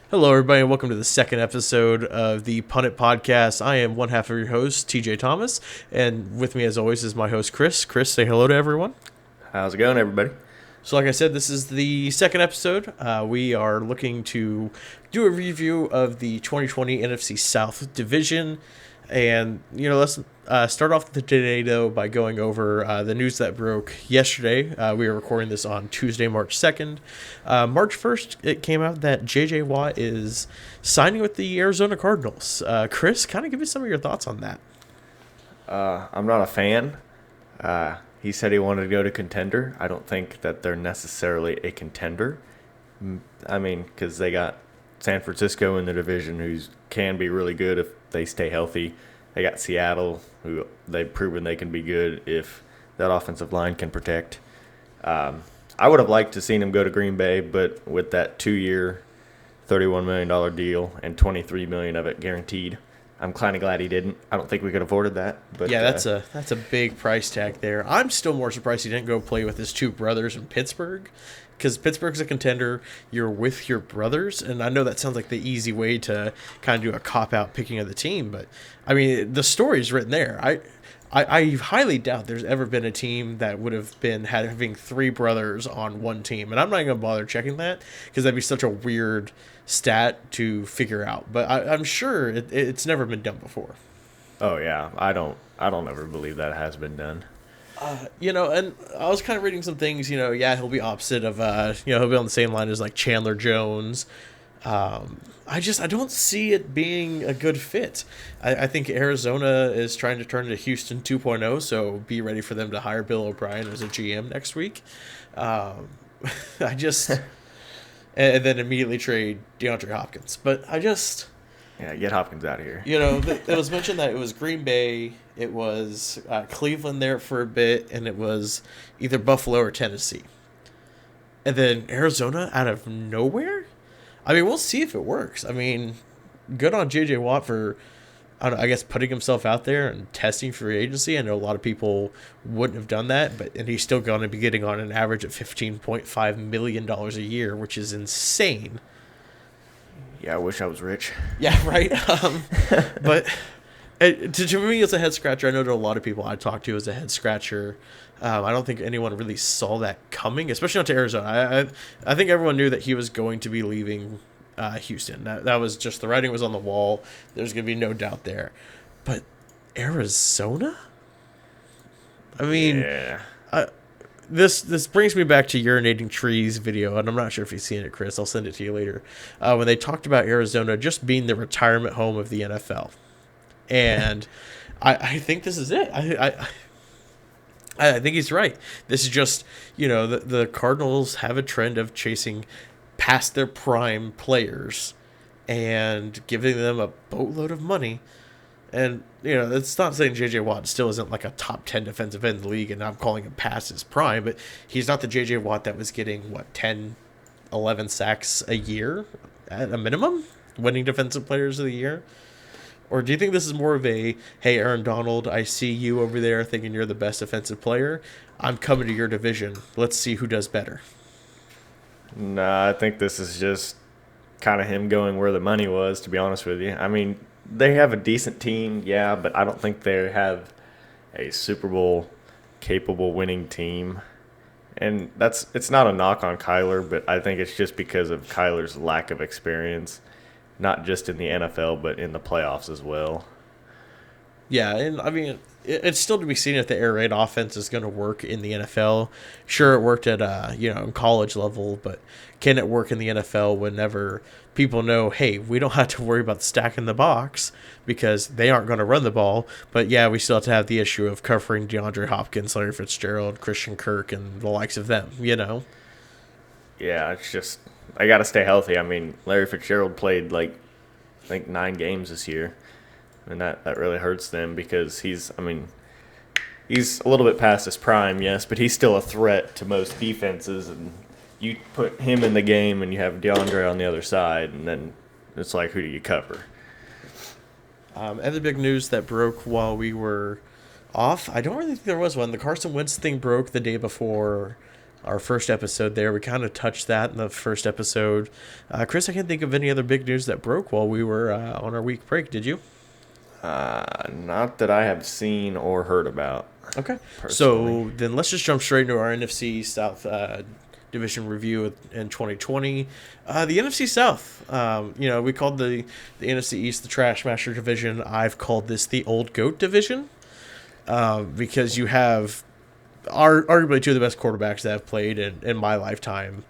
Hello, everybody, and welcome to the second episode of the Punt It Podcast. I am one half of your host, TJ Thomas, and with me, as always, is my host, Chris. Chris, say hello to everyone. How's it going, everybody? So, like I said, this is the second episode. We are looking to do a review of the 2020 NFC South Division. And, let's start off today, though, by going over the news that broke yesterday. We are recording this on Tuesday, March 2nd. March 1st, it came out that J.J. Watt is signing with the Arizona Cardinals. Chris, kind of give me some of your thoughts on that. I'm not a fan. He said he wanted to go to contender. I don't think that they're necessarily a contender. I mean, because they got San Francisco in the division, who can be really good if they stay healthy. They got Seattle, who they've proven they can be good if that offensive line can protect. I would have liked to seen him go to Green Bay, but with that 2-year, $31 million deal and $23 million of it guaranteed, I'm kind of glad he didn't. I don't think we could have afforded that. But yeah, that's a big price tag there. I'm still more surprised he didn't go play with his two brothers in Pittsburgh, because Pittsburgh's a contender. You're with your brothers, and I know that sounds like the easy way to kind of do a cop-out picking of the team, but, I mean, the story's written there. I highly doubt there's ever been a team that would have been having three brothers on one team, and I'm not going to bother checking that because that'd be such a weird stat to figure out. But I'm sure it's never been done before. Oh yeah, I don't ever believe that has been done. And I was kind of reading some things. He'll be opposite of he'll be on the same line as like Chandler Jones. I don't see it being a good fit. I think Arizona is trying to turn to Houston 2.0, so be ready for them to hire Bill O'Brien as a GM next week. And then immediately trade DeAndre Hopkins. But Yeah, get Hopkins out of here. It was mentioned that it was Green Bay, it was Cleveland there for a bit, and it was either Buffalo or Tennessee. And then Arizona out of nowhere? I mean, we'll see if it works. I mean, good on J.J. Watt for, I guess, putting himself out there and testing free agency. I know a lot of people wouldn't have done that, and he's still going to be getting on an average of $15.5 million a year, which is insane. Yeah, I wish I was rich. Yeah, right? But to me, it's a head-scratcher. I know to a lot of people I talk to as a head-scratcher. I don't think anyone really saw that coming, especially not to Arizona. I think everyone knew that he was going to be leaving Houston. That was just, the writing was on the wall. There's going to be no doubt there. But Arizona? I mean, yeah. This brings me back to Urinating Trees video, and I'm not sure if you've seen it, Chris. I'll send it to you later. When they talked about Arizona just being the retirement home of the NFL. And I think this is it. I think he's right. This is just, the Cardinals have a trend of chasing past their prime players and giving them a boatload of money. And, it's not saying J.J. Watt still isn't like a top 10 defensive end in the league, and I'm calling him past his prime, but he's not the J.J. Watt that was getting, 10, 11 sacks a year at a minimum, winning defensive players of the year. Or do you think this is more of a, hey, Aaron Donald, I see you over there thinking you're the best defensive player. I'm coming to your division. Let's see who does better. Nah, I think this is just kind of him going where the money was, to be honest with you. I mean, they have a decent team, yeah, but I don't think they have a Super Bowl capable winning team. And it's not a knock on Kyler, but I think it's just because of Kyler's lack of experience. Not just in the NFL, but in the playoffs as well. Yeah, and I mean, it's still to be seen if the air raid offense is going to work in the NFL. Sure, it worked at in college level, but can it work in the NFL whenever people know, hey, we don't have to worry about stacking the box because they aren't going to run the ball. But yeah, we still have to have the issue of covering DeAndre Hopkins, Larry Fitzgerald, Christian Kirk, and the likes of them. Yeah, it's just, I got to stay healthy. I mean, Larry Fitzgerald played I think 9 games this year, and that really hurts them because he's a little bit past his prime, yes, but he's still a threat to most defenses. And you put him in the game, and you have DeAndre on the other side, and then it's like, who do you cover? Other big news that broke while we were off, I don't really think there was one. The Carson Wentz thing broke the day before our first episode there. We kind of touched that in the first episode. Chris, I can't think of any other big news that broke while we were on our week break. Did you? Not that I have seen or heard about. Okay. Personally. So then let's just jump straight into our NFC South division review in 2020. The NFC South, we called the NFC East the Trash Master division. I've called this the Old Goat division because you have arguably two of the best quarterbacks that have played in my lifetime,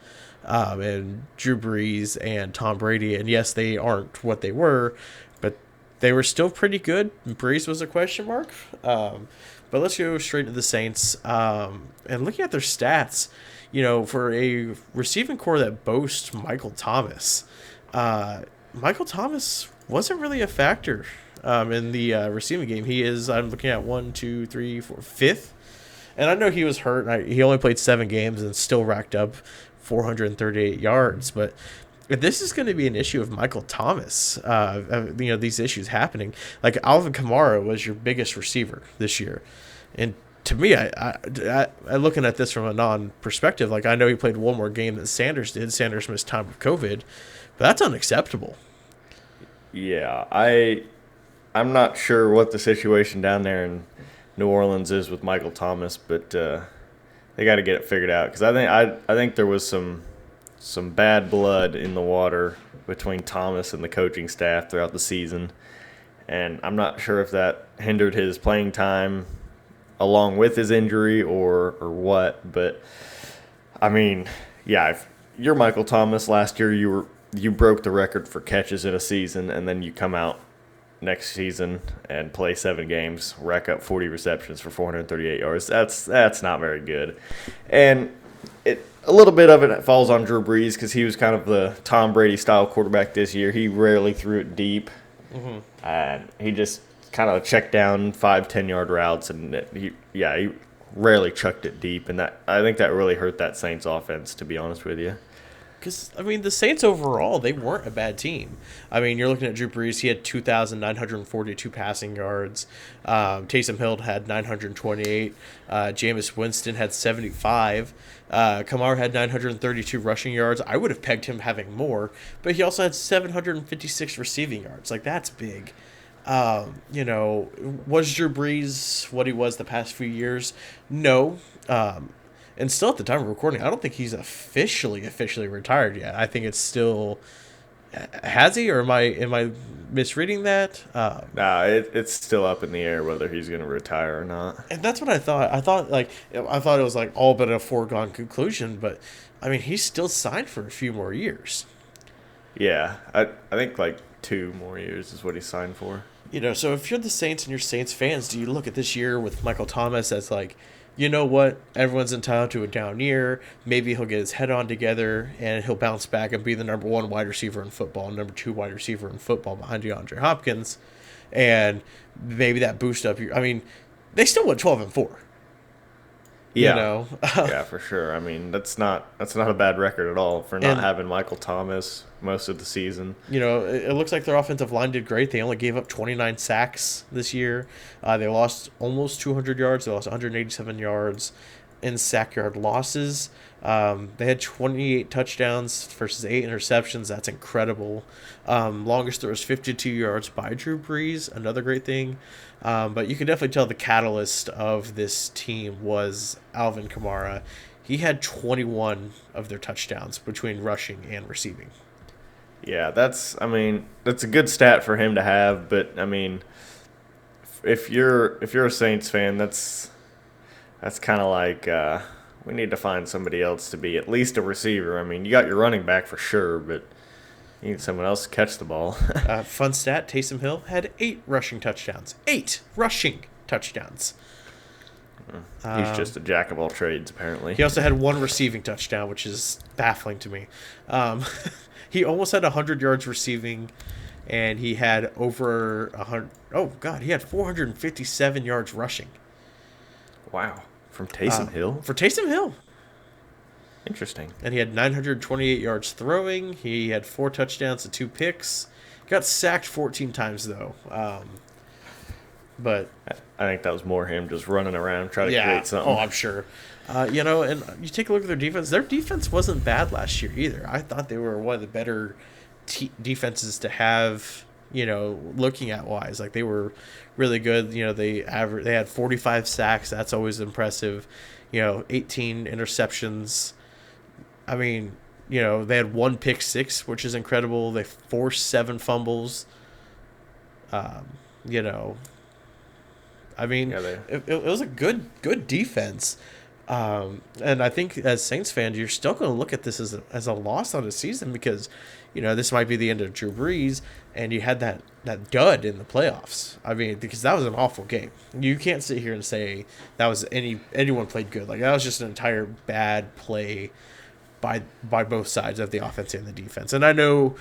and Drew Brees and Tom Brady. And yes, they aren't what they were, but they were still pretty good. Brees was a question mark. But let's go straight to the Saints. And looking at their stats, for a receiving core that boasts Michael Thomas, Michael Thomas wasn't really a factor in the receiving game. He is, I'm looking at 5th. And I know he was hurt. He only played 7 games and still racked up 438 yards. But if this is going to be an issue of Michael Thomas, these issues happening, like Alvin Kamara was your biggest receiver this year. And to me, I looking at this from a non-perspective, like I know he played one more game than Sanders did. Sanders missed time with COVID, but that's unacceptable. Yeah, I'm not sure what the situation down there in New Orleans is with Michael Thomas, but they got to get it figured out because I think there was some bad blood in the water between Thomas and the coaching staff throughout the season, and I'm not sure if that hindered his playing time along with his injury or what. But I mean, yeah, if you're Michael Thomas, last year you broke the record for catches in a season, and then you come out next season and play 7 games, rack up 40 receptions for 438 yards. That's not very good. And a little bit of it falls on Drew Brees because he was kind of the Tom Brady style quarterback this year. He rarely threw it deep. Mm-hmm. And he just kind of checked down 5-10 yard routes, and he rarely chucked it deep. And I think that really hurt that Saints offense, to be honest with you. Because, the Saints overall, they weren't a bad team. You're looking at Drew Brees. He had 2,942 passing yards. Taysom Hill had 928. Jameis Winston had 75. Kamara had 932 rushing yards. I would have pegged him having more, but he also had 756 receiving yards. Like, that's big. Was Drew Brees what he was the past few years? No. And still at the time of recording, I don't think he's officially retired yet. I think it's still. Has he, or am I misreading that? It's still up in the air whether he's going to retire or not. And that's what I thought. I thought it was like all but a foregone conclusion. But he's still signed for a few more years. Yeah, I think like 2 more years is what he signed for. So if you're the Saints and you're Saints fans, do you look at this year with Michael Thomas as like, you know what? Everyone's entitled to a down year. Maybe he'll get his head on together and he'll bounce back and be the number 1 wide receiver in football, number 2 wide receiver in football behind DeAndre Hopkins, and maybe that boost up your. They still went 12-4. Yeah, yeah, for sure. That's not a bad record at all for not having Michael Thomas most of the season. It looks like their offensive line did great. They only gave up 29 sacks this year. They lost almost 200 yards. They lost 187 yards in sack yard losses. They had 28 touchdowns versus 8 interceptions. That's incredible. Longest throw was 52 yards by Drew Brees. Another great thing. But you can definitely tell the catalyst of this team was Alvin Kamara. He had 21 of their touchdowns between rushing and receiving. Yeah, that's a good stat for him to have. But if you're a Saints fan, that's kind of like we need to find somebody else to be at least a receiver. You got your running back for sure, but you need someone else to catch the ball. Fun stat, Taysom Hill had 8 rushing touchdowns. 8 rushing touchdowns. He's just a jack of all trades, apparently. He also had 1 receiving touchdown, which is baffling to me. He almost had 100 yards receiving, and he had over 100. Oh, God, he had 457 yards rushing. Wow. From Taysom Hill? For Taysom Hill. Interesting. And he had 928 yards throwing. He had 4 touchdowns and 2 picks. Got sacked 14 times, though. But I think that was more him just running around trying to yeah, create something. I'm sure. And you take a look at their defense. Their defense wasn't bad last year either. I thought they were one of the better defenses to have. Looking at wise, like they were really good. They had 45 sacks. That's always impressive. 18 interceptions. I mean, they had one pick six, which is incredible. They forced 7 fumbles. You know, I mean, it was a good defense. And I think as Saints fans, you're still going to look at this as a loss on the season because, this might be the end of Drew Brees, and you had that dud in the playoffs. I mean, because that was an awful game. You can't sit here and say that was anyone played good. Like that was just an entire bad play by both sides of the offense and the defense. And I know,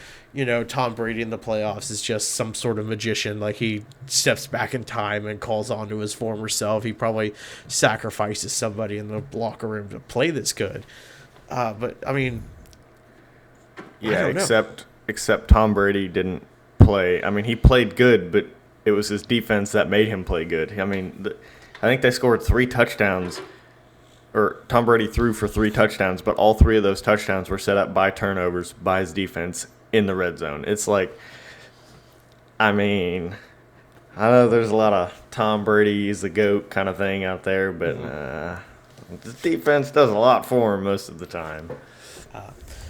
Tom Brady in the playoffs is just some sort of magician. Like he steps back in time and calls on to his former self. He probably sacrifices somebody in the locker room to play this good. But I mean, yeah, except Tom Brady didn't play. I mean, he played good, but it was his defense that made him play good. I mean, I think they scored 3 touchdowns. Or Tom Brady threw for 3 touchdowns, but all 3 of those touchdowns were set up by turnovers by his defense in the red zone. It's like, I mean, I know there's a lot of Tom Brady is the GOAT kind of thing out there, but the defense does a lot for him most of the time.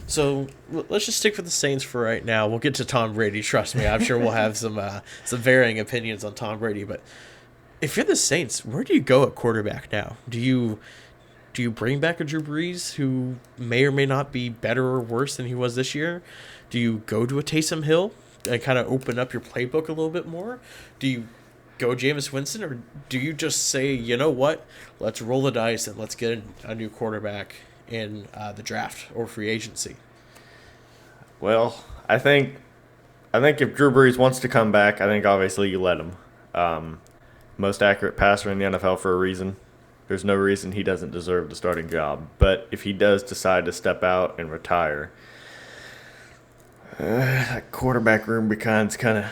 So let's just stick with the Saints for right now. We'll get to Tom Brady. Trust me, I'm sure we'll have some varying opinions on Tom Brady. But if you're the Saints, where do you go at quarterback now? Do you bring back a Drew Brees who may or may not be better or worse than he was this year? Do you go to a Taysom Hill and kind of open up your playbook a little bit more? Do you go Jameis Winston, or do you just say, you know what, let's roll the dice and let's get a new quarterback in the draft or free agency? Well, I think if Drew Brees wants to come back, I think obviously you let him. Most accurate passer in the NFL for a reason. There's no reason he doesn't deserve the starting job. But if he does decide to step out and retire, that quarterback room becomes kind of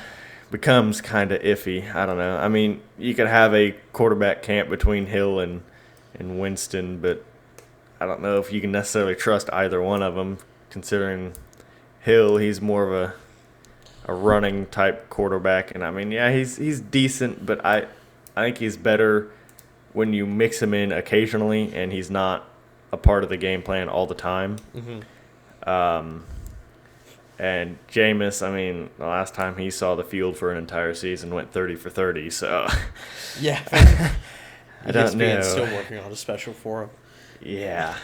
iffy. I don't know. I mean, you could have a quarterback camp between Hill and Winston, but I don't know if you can necessarily trust either one of them, considering Hill, he's more of a running type quarterback. And I mean, yeah, he's decent, but I think he's better when you mix him in occasionally and he's not a part of the game plan all the time. Mm-hmm. And Jameis, I mean, the last time he saw the field for an entire season went 30 for 30. So yeah, I don't know. Still working on a special for him. Yeah.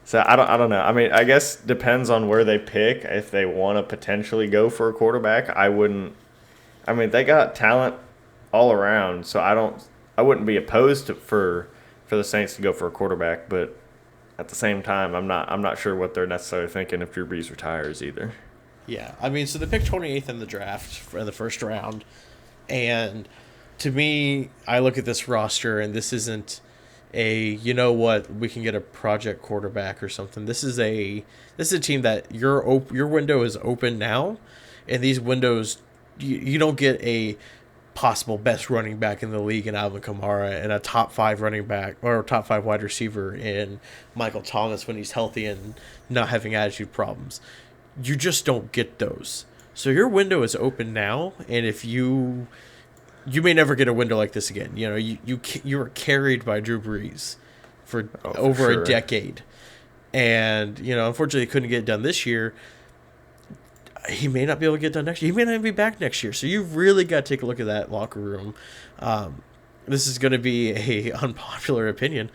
So I don't know. I mean, I guess depends on where they pick. If they want to potentially go for a quarterback, I wouldn't. I mean, they got talent all around, so I wouldn't be opposed for the Saints to go for a quarterback, but at the same time, I'm not sure what they're necessarily thinking if Drew Brees retires either. Yeah, I mean, so they picked 28th in the draft in the first round, and to me, I look at this roster, and this isn't we can get a project quarterback or something. This is a team that your window is open now, and these windows you don't get a possible best running back in the league in Alvin Kamara and a top 5 running back or top 5 wide receiver in Michael Thomas when he's healthy and not having attitude problems. You just don't get those. So your window is open now, and if you may never get a window like this again. You were carried by Drew Brees for over a decade, and unfortunately he couldn't get it done this year. He may not be able to get done next year. He may not even be back next year. So you've really got to take a look at that locker room. This is going to be a unpopular opinion.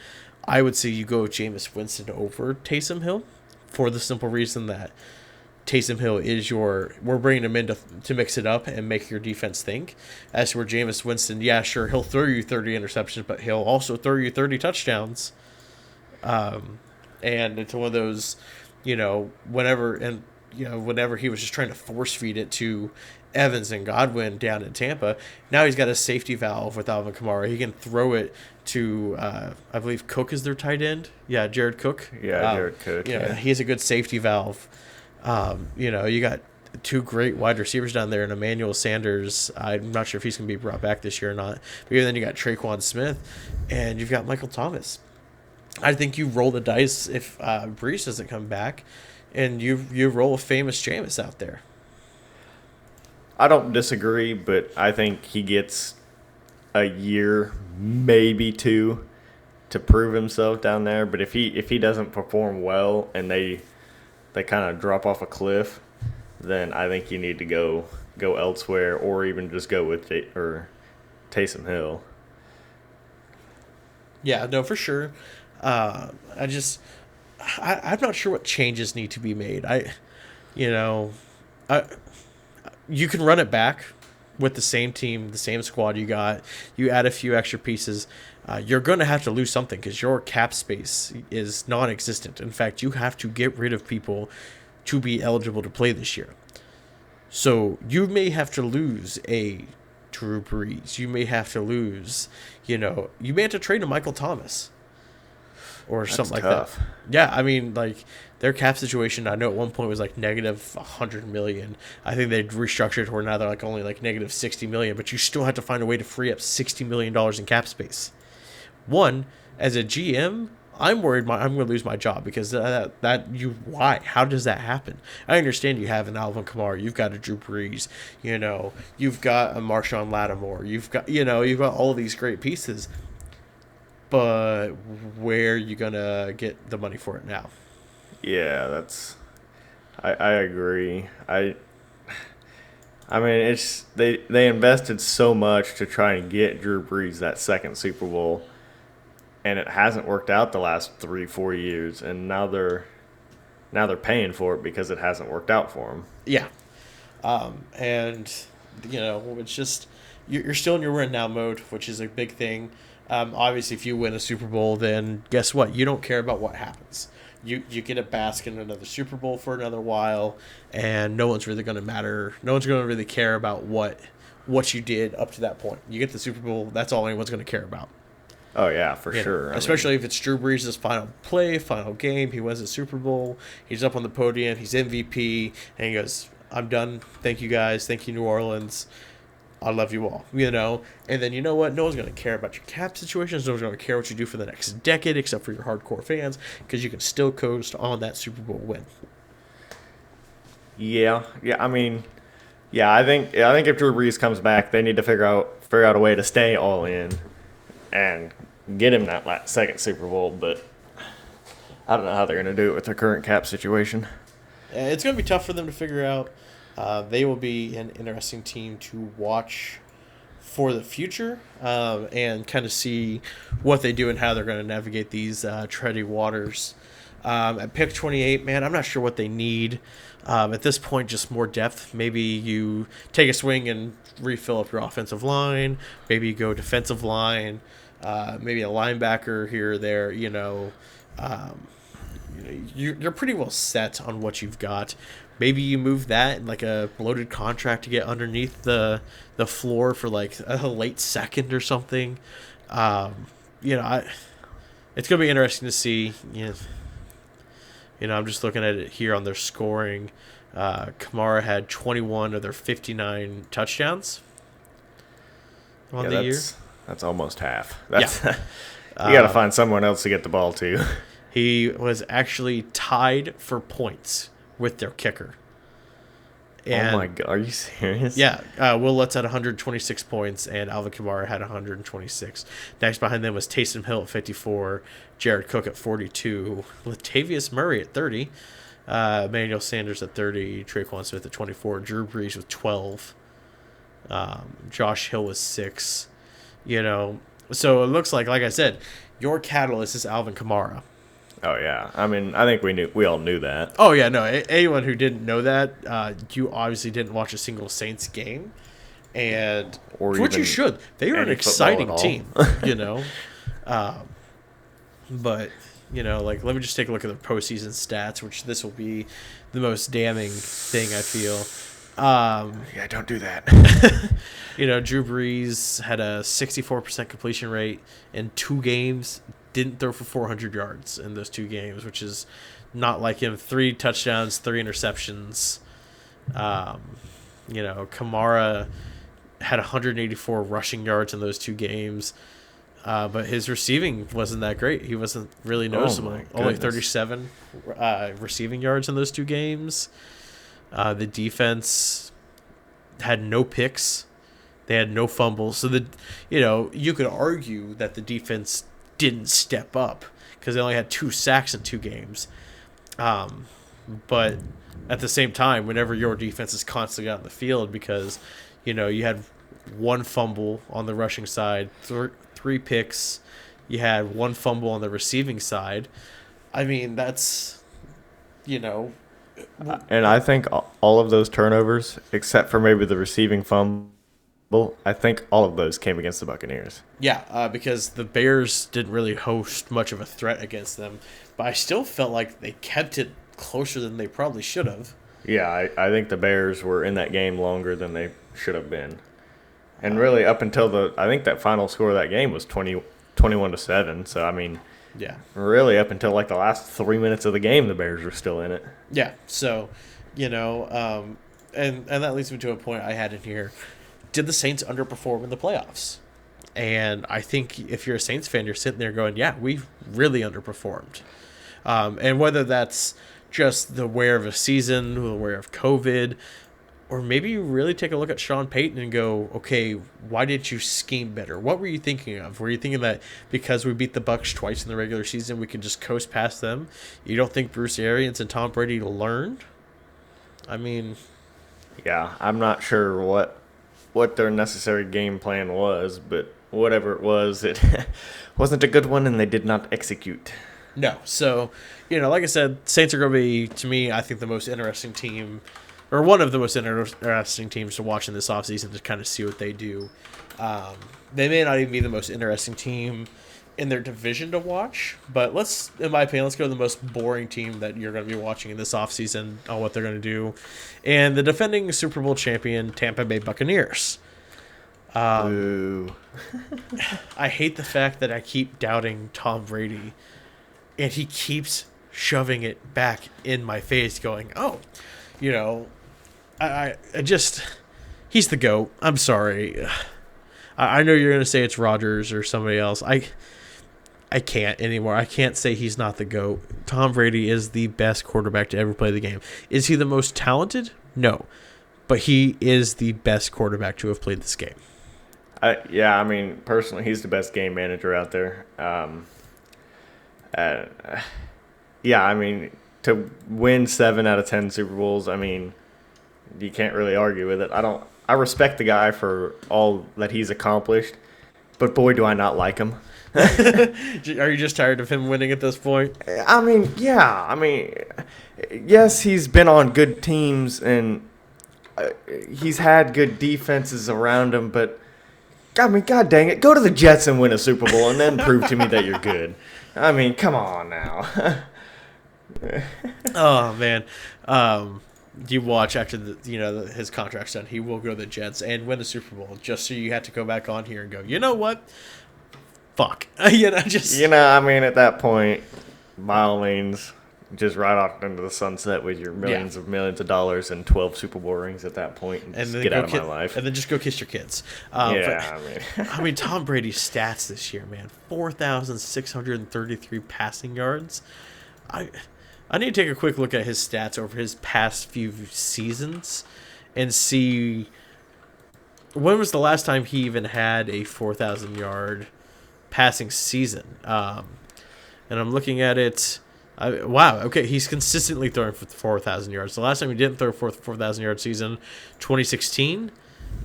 I would say you go with Jameis Winston over Taysom Hill for the simple reason that Taysom Hill is we're bringing him in to mix it up and make your defense think. As for Jameis Winston, yeah, sure, he'll throw you 30 interceptions, but he'll also throw you 30 touchdowns. And it's one of those, whenever he was just trying to force feed it to Evans and Godwin down in Tampa, now he's got a safety valve with Alvin Kamara. He can throw it to, I believe Cook is their tight end. Yeah, Jared Cook. Yeah, Jared Cook. He has a good safety valve. You got two great wide receivers down there, and Emmanuel Sanders. I'm not sure if he's going to be brought back this year or not. But then you got Traquan Smith, and you've got Michael Thomas. I think you roll the dice if Brees doesn't come back, and you roll a famous Jameis out there. I don't disagree, but I think he gets a year, maybe two, to prove himself down there. But if he doesn't perform well and they kind of drop off a cliff, then I think you need to go elsewhere, or even just go with Taysom Hill. Yeah, no, for sure. I'm not sure what changes need to be made. You can run it back with the same team, the same squad you got. You add a few extra pieces. You're going to have to lose something because your cap space is non-existent. In fact, you have to get rid of people to be eligible to play this year. So you may have to lose a Drew Brees. You may have to lose, you may have to trade to Michael Thomas or something tough. Like that. Yeah, I mean, like, their cap situation, I know at one point was like negative $100 million. I think they'd restructured where now they're like only like negative $60 million, but you still have to find a way to free up $60 million in cap space. One, as a GM, I'm worried I'm going to lose my job because why? How does that happen? I understand you have an Alvin Kamara, you've got a Drew Brees, you've got a Marshawn Lattimore, you've got all these great pieces, but where are you going to get the money for it now? Yeah, I agree. I mean, it's they invested so much to try and get Drew Brees that second Super Bowl, and it hasn't worked out the last 3-4 years, and now they're paying for it because it hasn't worked out for them. Yeah, and it's just you're still in your win now mode, which is a big thing. Obviously, if you win a Super Bowl, then guess what? You don't care about what happens. You get a bask in another Super Bowl for another while, and no one's really going to matter. No one's going to really care about what you did up to that point. You get the Super Bowl, that's all anyone's going to care about. Oh, yeah, for sure. Especially if it's Drew Brees' final play, final game. He wins the Super Bowl. He's up on the podium. He's MVP. And he goes, I'm done. Thank you, guys. Thank you, New Orleans. I love you all, And then you know what? No one's going to care about your cap situations. No one's going to care what you do for the next decade except for your hardcore fans because you can still coast on that Super Bowl win. Yeah. I mean, I think if Drew Brees comes back, they need to figure out a way to stay all in and get him that second Super Bowl. But I don't know how they're going to do it with their current cap situation. It's going to be tough for them to figure out. They will be an interesting team to watch for the future and kind of see what they do and how they're going to navigate these tready waters. At pick 28, man, I'm not sure what they need. At this point, just more depth. Maybe you take a swing and refill up your offensive line. Maybe you go defensive line. Maybe a linebacker here or there. You're pretty well set on what you've got. Maybe you move that in like a bloated contract to get underneath the floor for like a late second or something. It's gonna be interesting to see. I'm just looking at it here on their scoring. Kamara had 21 of their 59 touchdowns on the year. That's almost half. You got to find someone else to get the ball to. He was actually tied for points with their kicker. And, oh my God, are you serious? Yeah, Will Lutz had 126 points, and Alvin Kamara had 126. Next behind them was Taysom Hill at 54, Jared Cook at 42, Latavius Murray at 30, Emmanuel Sanders at 30, Traquan Smith at 24, Drew Brees with 12, Josh Hill with 6. So it looks like I said, your catalyst is Alvin Kamara. Oh, yeah. I mean, I think we all knew that. Oh, yeah, no. Anyone who didn't know that, you obviously didn't watch a single Saints game. And which you should. They are an exciting team, But, let me just take a look at their postseason stats, which this will be the most damning thing, I feel. Yeah, don't do that. Drew Brees had a 64% completion rate in 2 games. Didn't throw for 400 yards in those 2 games, which is not like him. 3 touchdowns, 3 interceptions. Um, Kamara had 184 rushing yards in those 2 games. But his receiving wasn't that great. He wasn't really noticeable. Only 37 receiving yards in those 2 games. The defense had no picks. They had no fumbles. So you could argue that the defense didn't step up because they only had 2 sacks in 2 games. But at the same time, whenever your defense is constantly on the field, because you had 1 fumble on the rushing side, 3 picks, you had 1 fumble on the receiving side. I mean, that's And I think all of those turnovers, except for maybe the receiving fumble, I think all of those came against the Buccaneers. Yeah, because the Bears didn't really host much of a threat against them, but I still felt like they kept it closer than they probably should have. Yeah, I think the Bears were in that game longer than they should have been. And really, up until I think that final score of that game was 21-7. So, I mean, yeah, really up until like the last 3 minutes of the game, the Bears were still in it. Yeah, so, and that leads me to a point I had in here. Did the Saints underperform in the playoffs? And I think if you're a Saints fan, you're sitting there going, yeah, we really underperformed. And whether that's just the wear of a season, the wear of COVID, or maybe you really take a look at Sean Payton and go, okay, why didn't you scheme better? What were you thinking of? Were you thinking that because we beat the Bucs twice in the regular season, we could just coast past them? You don't think Bruce Arians and Tom Brady learned? I mean... Yeah, I'm not sure what their necessary game plan was, but whatever it was, it wasn't a good one, and they did not execute. No. So, like I said, Saints are going to be, to me, I think the most interesting team, or one of the most interesting teams to watch in this offseason to kind of see what they do. They may not even be the most interesting team in their division to watch, but in my opinion, let's go to the most boring team that you're going to be watching in this offseason on what they're going to do. And the defending Super Bowl champion Tampa Bay Buccaneers. Boo. I hate the fact that I keep doubting Tom Brady, and he keeps shoving it back in my face going, I just, he's the GOAT. I'm sorry. I know you're going to say it's Rodgers or somebody else. I can't anymore. I can't say he's not the GOAT. Tom Brady is the best quarterback to ever play the game. Is he the most talented? No. But he is the best quarterback to have played this game. Yeah, I mean, personally, he's the best game manager out there. Yeah, I mean, to win 7 out of 10 Super Bowls, I mean, you can't really argue with it. I respect the guy for all that he's accomplished, but boy, do I not like him. Are you just tired of him winning at this point? I mean, yeah. I mean, yes, he's been on good teams and he's had good defenses around him, but I mean, god dang it, go to the Jets and win a Super Bowl and then prove to me that you're good. I mean, come on now. Oh man, you watch after his contract's done, he will go to the Jets and win the Super Bowl. Just so you had to go back on here and go, you know what? Fuck. I mean, at that point, by all means, just ride off into the sunset with your millions of dollars and 12 Super Bowl rings at that point and just get out of my life. And then just go kiss your kids. I mean, Tom Brady's stats this year, man. 4,633 passing yards. I need to take a quick look at his stats over his past few seasons and see when was the last time he even had a 4,000-yard passing season. And I'm looking at it. Wow. Okay, he's consistently throwing for 4,000 yards. The last time he didn't throw for 4,000-yard season, 2016.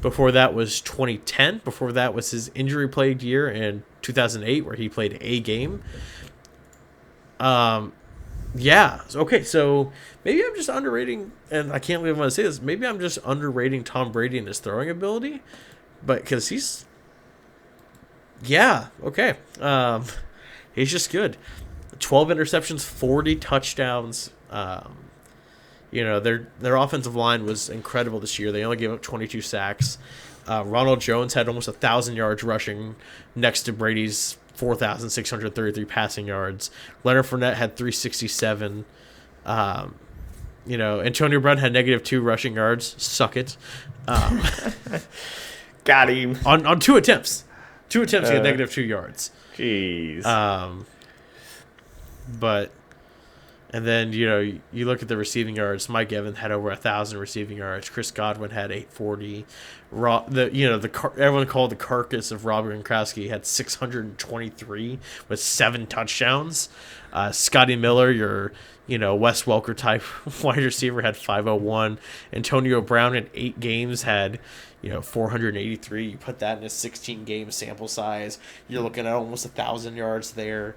Before that was 2010. Before that was his injury-plagued year in 2008, where he played a game. Yeah. Okay, so maybe I'm just underrating, and I can't believe I'm going to say this. Maybe I'm just underrating Tom Brady and his throwing ability, but because he's. Yeah. Okay. He's just good. 12 interceptions, 40 touchdowns. Their offensive line was incredible this year. They only gave up 22 sacks. Ronald Jones had almost 1,000 yards rushing next to Brady's 4,633 passing yards. Leonard Fournette had 367. Antonio Brown had -2 rushing yards. Suck it. Got him. On 2 attempts. 2 attempts, he had -2 yards. Jeez. But, and then, you look at the receiving yards. Mike Evans had over 1,000 receiving yards. Chris Godwin had 840. Everyone called the carcass of Rob Gronkowski had 623 with 7 touchdowns. Scotty Miller, your Wes Welker type wide receiver, had 501. Antonio Brown in 8 games had 483. You put that in a 16-game sample size, you're looking at almost 1,000 yards there.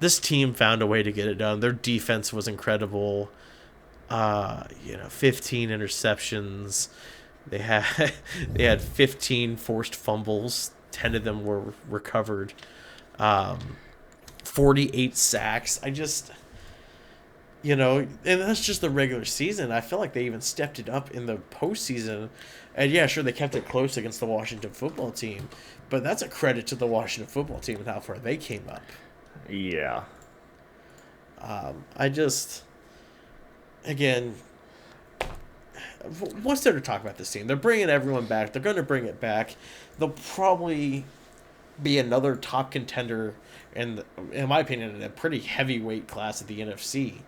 This team found a way to get it done. Their defense was incredible. 15 interceptions. They had 15 forced fumbles. 10 of them were recovered. 48 sacks. And that's just the regular season. I feel like they even stepped it up in the postseason. And yeah, sure, they kept it close against the Washington football team, but that's a credit to the Washington football team and how far they came up. Yeah. Again, what's there to talk about this team? They're bringing everyone back. They're going to bring it back. They'll probably be another top contender, in my opinion, in a pretty heavyweight class of the NFC.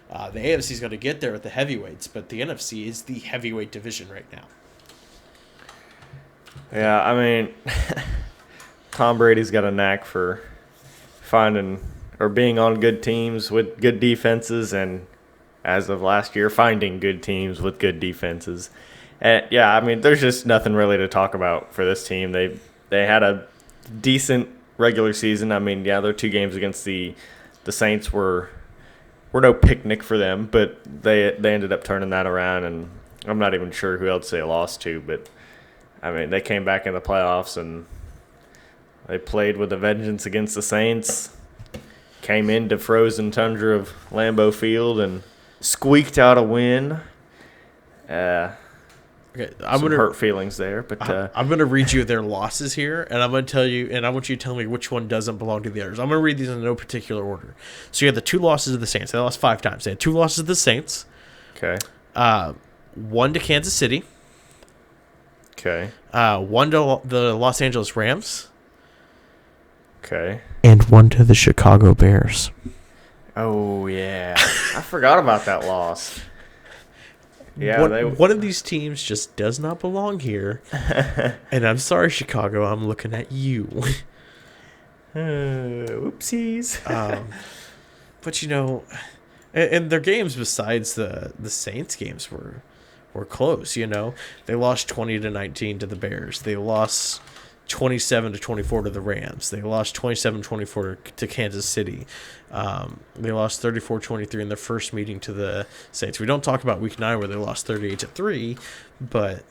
The AFC is going to get there with the heavyweights, but the NFC is the heavyweight division right now. Yeah, I mean, Tom Brady's got a knack for finding or being on good teams with good defenses, and as of last year, finding good teams with good defenses. And yeah, I mean, there's just nothing really to talk about for this team. They had a decent regular season. I mean, yeah, their 2 games against the Saints were no picnic for them, but they ended up turning that around, and I'm not even sure who else they lost to, but I mean, they came back in the playoffs and they played with a vengeance against the Saints. Came into frozen tundra of Lambeau Field and squeaked out a win. Okay, hurt feelings there, but I'm gonna read you their losses here, and I'm gonna tell you, and I want you to tell me which one doesn't belong to the others. I'm gonna read these in no particular order. So you had the 2 losses of the Saints. They lost 5 times. They had 2 losses of the Saints. Okay. 1 to Kansas City. Okay. 1 to the Los Angeles Rams. Okay. And 1 to the Chicago Bears. Oh yeah, I forgot about that loss. Yeah, one of these teams just does not belong here. And I'm sorry, Chicago. I'm looking at you. Oopsies. But and their games besides the Saints games were close. They lost 20-19 to the Bears. They lost 27-24 to the Rams. They lost 27-24 to Kansas City. They lost 34-23 in their first meeting to the Saints. We don't talk about Week 9 where they lost 38-3, but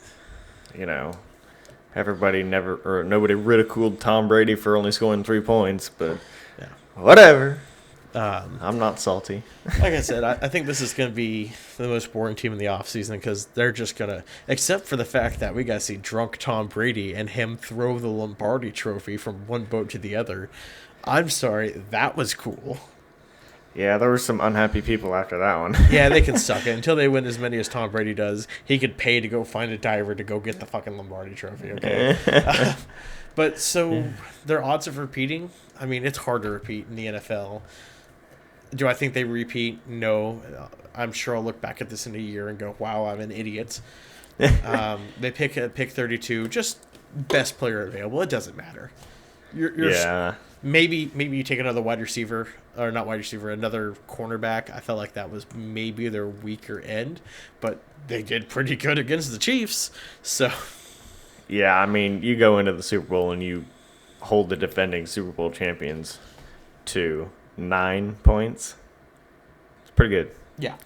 nobody ridiculed Tom Brady for only scoring 3 points, but yeah, whatever. I'm not salty. Like I said, I think this is going to be the most boring team in the offseason because they're just going to, except for the fact that we got to see drunk Tom Brady and him throw the Lombardi trophy from one boat to the other. I'm sorry, that was cool. Yeah, there were some unhappy people after that one. Yeah, they can suck it. Until they win as many as Tom Brady does, he could pay to go find a diver to go get the fucking Lombardi trophy, okay? But so their odds of repeating, I mean, it's hard to repeat in the NFL. Do I think they repeat? No. I'm sure I'll look back at this in a year and go, wow, I'm an idiot. They pick 32, just best player available. It doesn't matter. Yeah. Maybe you take another wide receiver, or not wide receiver, another cornerback. I felt like that was maybe their weaker end, but they did pretty good against the Chiefs. So, yeah, I mean, you go into the Super Bowl and you hold the defending Super Bowl champions to 9 points. It's pretty good. Yeah.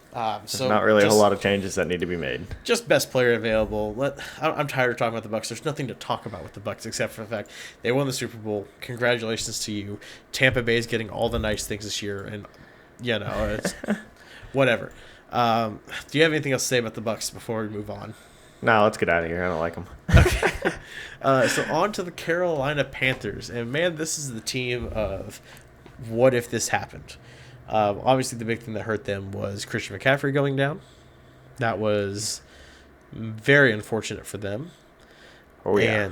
So not really a whole lot of changes that need to be made. Just best player available. I'm tired of talking about the Bucs. There's nothing to talk about with the Bucs except for the fact they won the Super Bowl. Congratulations to you. Tampa Bay is getting all the nice things this year, and it's whatever. Do you have anything else to say about the Bucs before we move on? No, let's get out of here. I don't like them. Okay. So on to the Carolina Panthers, and man, this is the team of what if this happened. Obviously, the big thing that hurt them was Christian McCaffrey going down. That was very unfortunate for them. Oh, yeah.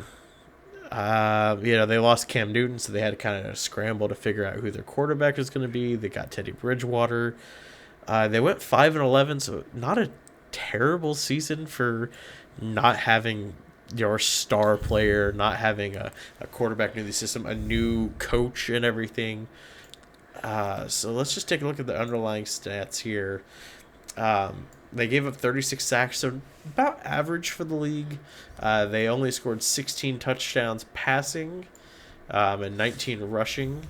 And they lost Cam Newton, so they had to kind of scramble to figure out who their quarterback was going to be. They got Teddy Bridgewater. They went 5-11, so not a terrible season for not having your star player, not having a quarterback new to the system, a new coach and everything. So let's just take a look at the underlying stats here. They gave up 36 sacks, so about average for the league. They only scored 16 touchdowns passing and 19 rushing.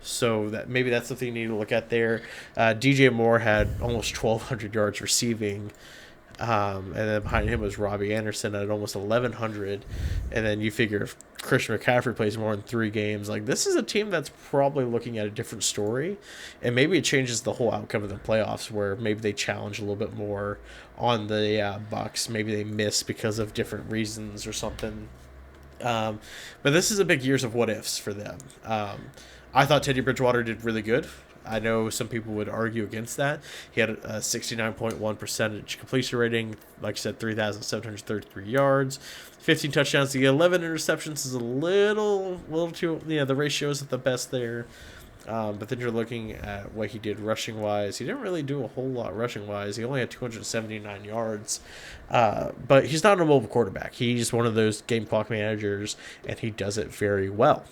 So that maybe that's something you need to look at there. DJ Moore had almost 1,200 yards receiving. And then behind him was Robbie Anderson at almost 1,100. And then you figure if Christian McCaffrey plays more than 3 games, like this is a team that's probably looking at a different story. And maybe it changes the whole outcome of the playoffs where maybe they challenge a little bit more on the Bucs. Maybe they miss because of different reasons or something. But this is a big years of what ifs for them. I thought Teddy Bridgewater did really good. I know some people would argue against that. He had a 69.1% completion rating, like I said, 3,733 yards, 15 touchdowns. The 11 interceptions is a little too, the ratio isn't the best there. But then you're looking at what he did rushing wise. He didn't really do a whole lot rushing wise. He only had 279 yards. But he's not a mobile quarterback. He's one of those game clock managers, and he does it very well.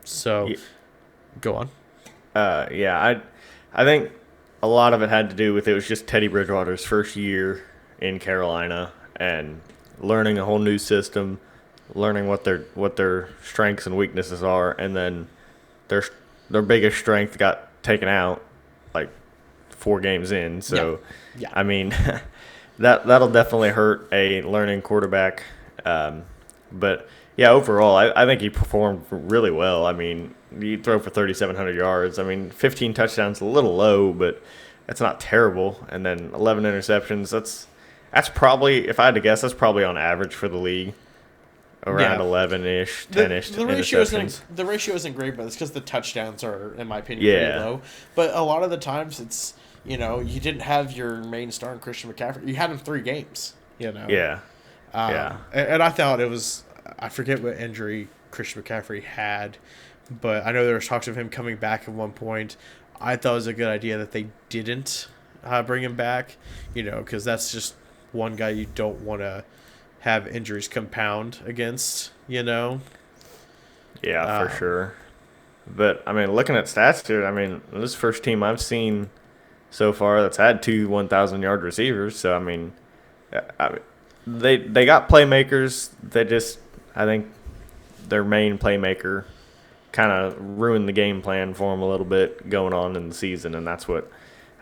So, go on. I think a lot of it had to do with it was just Teddy Bridgewater's first year in Carolina and learning a whole new system, learning what their strengths and weaknesses are, and then their biggest strength got taken out like 4 games in. So, yeah. I mean, that'll definitely hurt a learning quarterback. But yeah, overall, I think he performed really well. I mean, you throw for 3,700 yards. I mean, 15 touchdowns, a little low, but that's not terrible. And then 11 interceptions. That's probably, if I had to guess, that's probably on average for the league. Around 11-ish, 10-ish interceptions. The ratio isn't great, but it's because the touchdowns are, in my opinion, pretty low. But a lot of the times it's, you didn't have your main star in Christian McCaffrey. You had him 3 games, Yeah. And I thought it was, I forget what injury Christian McCaffrey had, but I know there was talks of him coming back at one point. I thought it was a good idea that they didn't bring him back, because that's just one guy you don't want to have injuries compound against, Yeah, for sure. But, I mean, looking at stats here, I mean, this first team I've seen so far that's had 2 1,000-yard receivers. So, I mean, they got playmakers. I think their main playmaker kind of ruined the game plan for them a little bit going on in the season, and that's what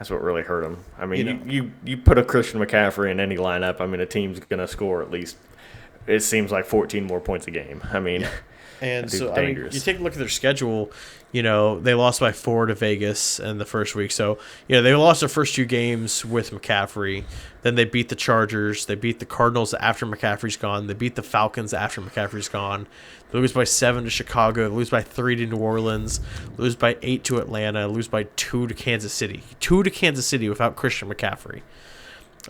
really hurt them. I mean, you put a Christian McCaffrey in any lineup, I mean, a team's going to score at least, it seems like 14 more points a game. I mean, and so I mean, you take a look at their schedule. They lost by 4 to Vegas in the first week. So, they lost their first 2 games with McCaffrey. Then they beat the Chargers. They beat the Cardinals after McCaffrey's gone. They beat the Falcons after McCaffrey's gone. They lose by 7 to Chicago. They lose by 3 to New Orleans. Lose by 8 to Atlanta. Lose by 2 to Kansas City. 2 to Kansas City without Christian McCaffrey.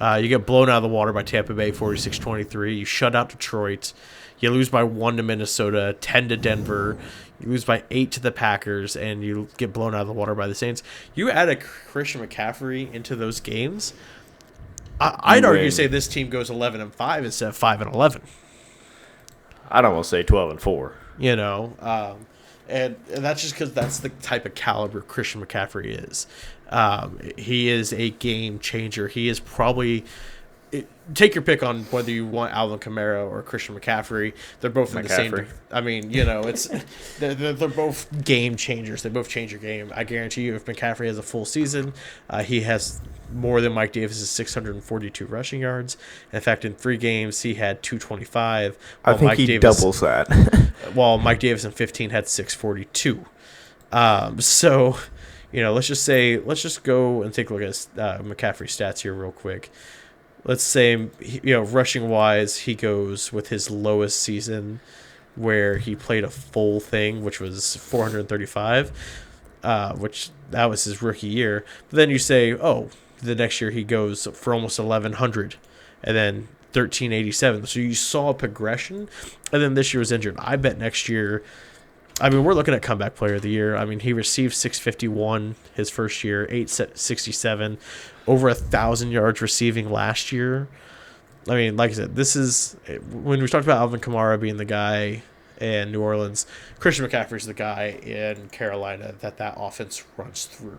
You get blown out of the water by Tampa Bay, 46-23. You shut out Detroit. You lose by 1 to Minnesota, 10 to Denver. You lose by 8 to the Packers, and you get blown out of the water by the Saints. You add a Christian McCaffrey into those games, I'd argue say this team goes 11-5 instead of 5-11. I'd almost say 12-4. And that's just because that's the type of caliber Christian McCaffrey is. He is a game changer. He is probably take your pick on whether you want Alvin Kamara or Christian McCaffrey. They're both in the same. I mean, it's they're both game changers. They both change your game. I guarantee you, if McCaffrey has a full season, he has more than Mike Davis' 642 rushing yards. In fact, in 3 games, he had 225. I think he doubles that. While Mike Davis in 15 had 642. So, let's just go and take a look at McCaffrey's stats here real quick. Let's say, rushing wise, he goes with his lowest season where he played a full thing, which was 435, which that was his rookie year. But then you say, oh, the next year he goes for almost 1,100, and then 1,387. So you saw a progression, and then this year was injured. I bet next year. I mean, we're looking at comeback player of the year. I mean, he received 651 his first year, 867, over 1,000 yards receiving last year. I mean, like I said, this is when we talked about Alvin Kamara being the guy in New Orleans. Christian McCaffrey's the guy in Carolina that offense runs through.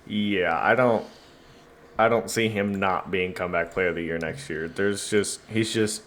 Yeah, I don't see him not being comeback player of the year next year. He's just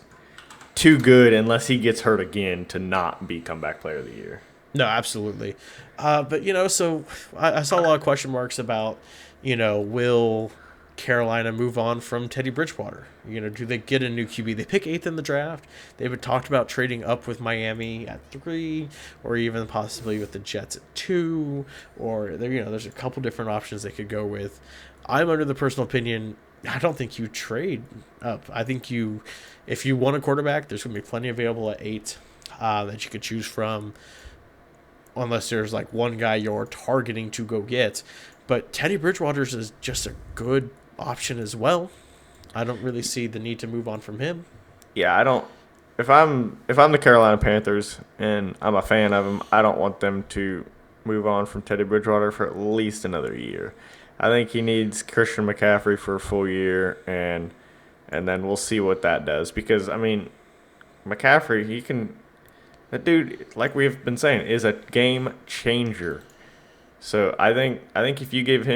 too good unless he gets hurt again to not be comeback player of the year. No, absolutely. But, so I saw a lot of question marks about, will Carolina move on from Teddy Bridgewater? Do they get a new QB? They pick 8th in the draft. They've been talked about trading up with Miami at 3, or even possibly with the Jets at 2, or there's a couple different options they could go with. I'm under the personal opinion, I don't think you trade up. I think if you want a quarterback, there's going to be plenty available at 8 that you could choose from, unless there's like one guy you're targeting to go get. But Teddy Bridgewater's is just a good option as well. I don't really see the need to move on from him. Yeah, I don't. If I'm the Carolina Panthers and I'm a fan of them, I don't want them to move on from Teddy Bridgewater for at least another year. I think he needs Christian McCaffrey for a full year, and then we'll see what that does. Because I mean, McCaffrey, that dude, like we've been saying, is a game changer. So I think if you give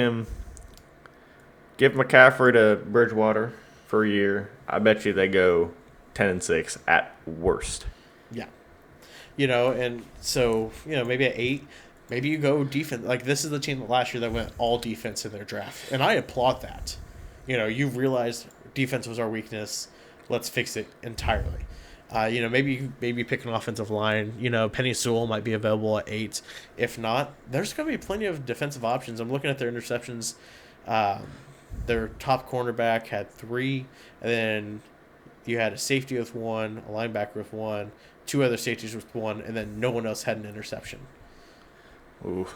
McCaffrey to Bridgewater for a year, I bet you they go 10-6 at worst. Yeah. And so, maybe at 8, maybe you go defense. Like, this is the team last year that went all defense in their draft. And I applaud that. You realized defense was our weakness. Let's fix it entirely. Maybe pick an offensive line. Penny Sewell might be available at 8. If not, there's going to be plenty of defensive options. I'm looking at their interceptions. Their top cornerback had 3, and then you had a safety with 1, a linebacker with 1, 2 other safeties with 1, and then no one else had an interception. Ooh.